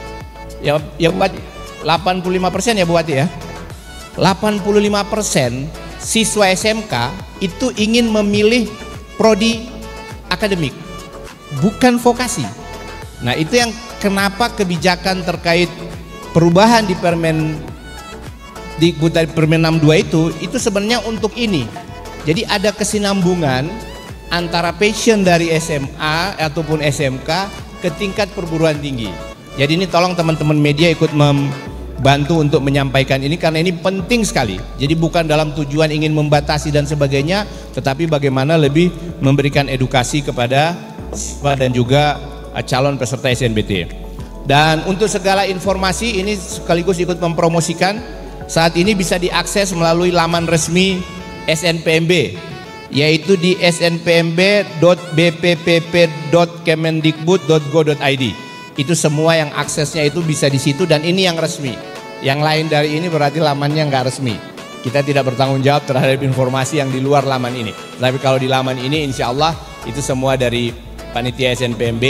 Ya Bupati, 85% ya Bupati ya. 85% siswa SMK itu ingin memilih prodi akademik, bukan vokasi. Nah itu yang kenapa kebijakan terkait perubahan di Permen 62 itu sebenarnya untuk ini. Jadi ada kesinambungan antara passion dari SMA ataupun SMK ke tingkat perguruan tinggi. Jadi ini tolong teman-teman media ikut membantu untuk menyampaikan ini karena ini penting sekali. Jadi bukan dalam tujuan ingin membatasi dan sebagainya, tetapi bagaimana lebih memberikan edukasi kepada siswa dan juga calon peserta SNBT. Dan untuk segala informasi ini sekaligus ikut mempromosikan, saat ini bisa diakses melalui laman resmi SNPMB, yaitu di snpmb.bppp.kemendikbud.go.id. Itu semua yang aksesnya itu bisa di situ dan ini yang resmi. Yang lain dari ini berarti lamannya nggak resmi. Kita tidak bertanggung jawab terhadap informasi yang di luar laman ini. Tapi kalau di laman ini insya Allah itu semua dari panitia SNPMB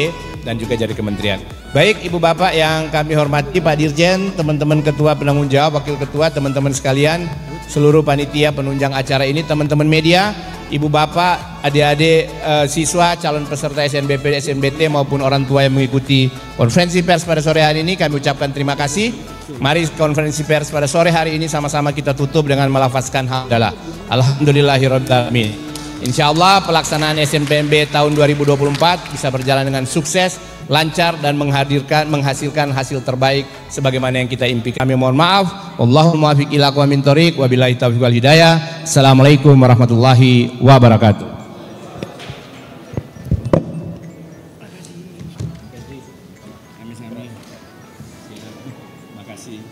dan juga dari kementerian. Baik Ibu Bapak yang kami hormati, Pak Dirjen, teman-teman ketua penanggung jawab, wakil ketua, teman-teman sekalian, seluruh panitia penunjang acara ini, teman-teman media, Ibu Bapak, adik-adik siswa, calon peserta SNBP, SNBT maupun orang tua yang mengikuti konferensi pers pada sore hari ini, kami ucapkan terima kasih. Mari konferensi pers pada sore hari ini sama-sama kita tutup dengan melafazkan hamdalah. Alhamdulillahirabbil alamin. Insyaallah pelaksanaan SNPMB tahun 2024 bisa berjalan dengan sukses, lancar dan menghasilkan hasil terbaik sebagaimana yang kita impikan. Kami mohon maaf. Wallahul muwaffiq ila aqwamit thoriq wa billahi taufiq wal hidayah. Assalamualaikum warahmatullahi wabarakatuh. Terima kasih.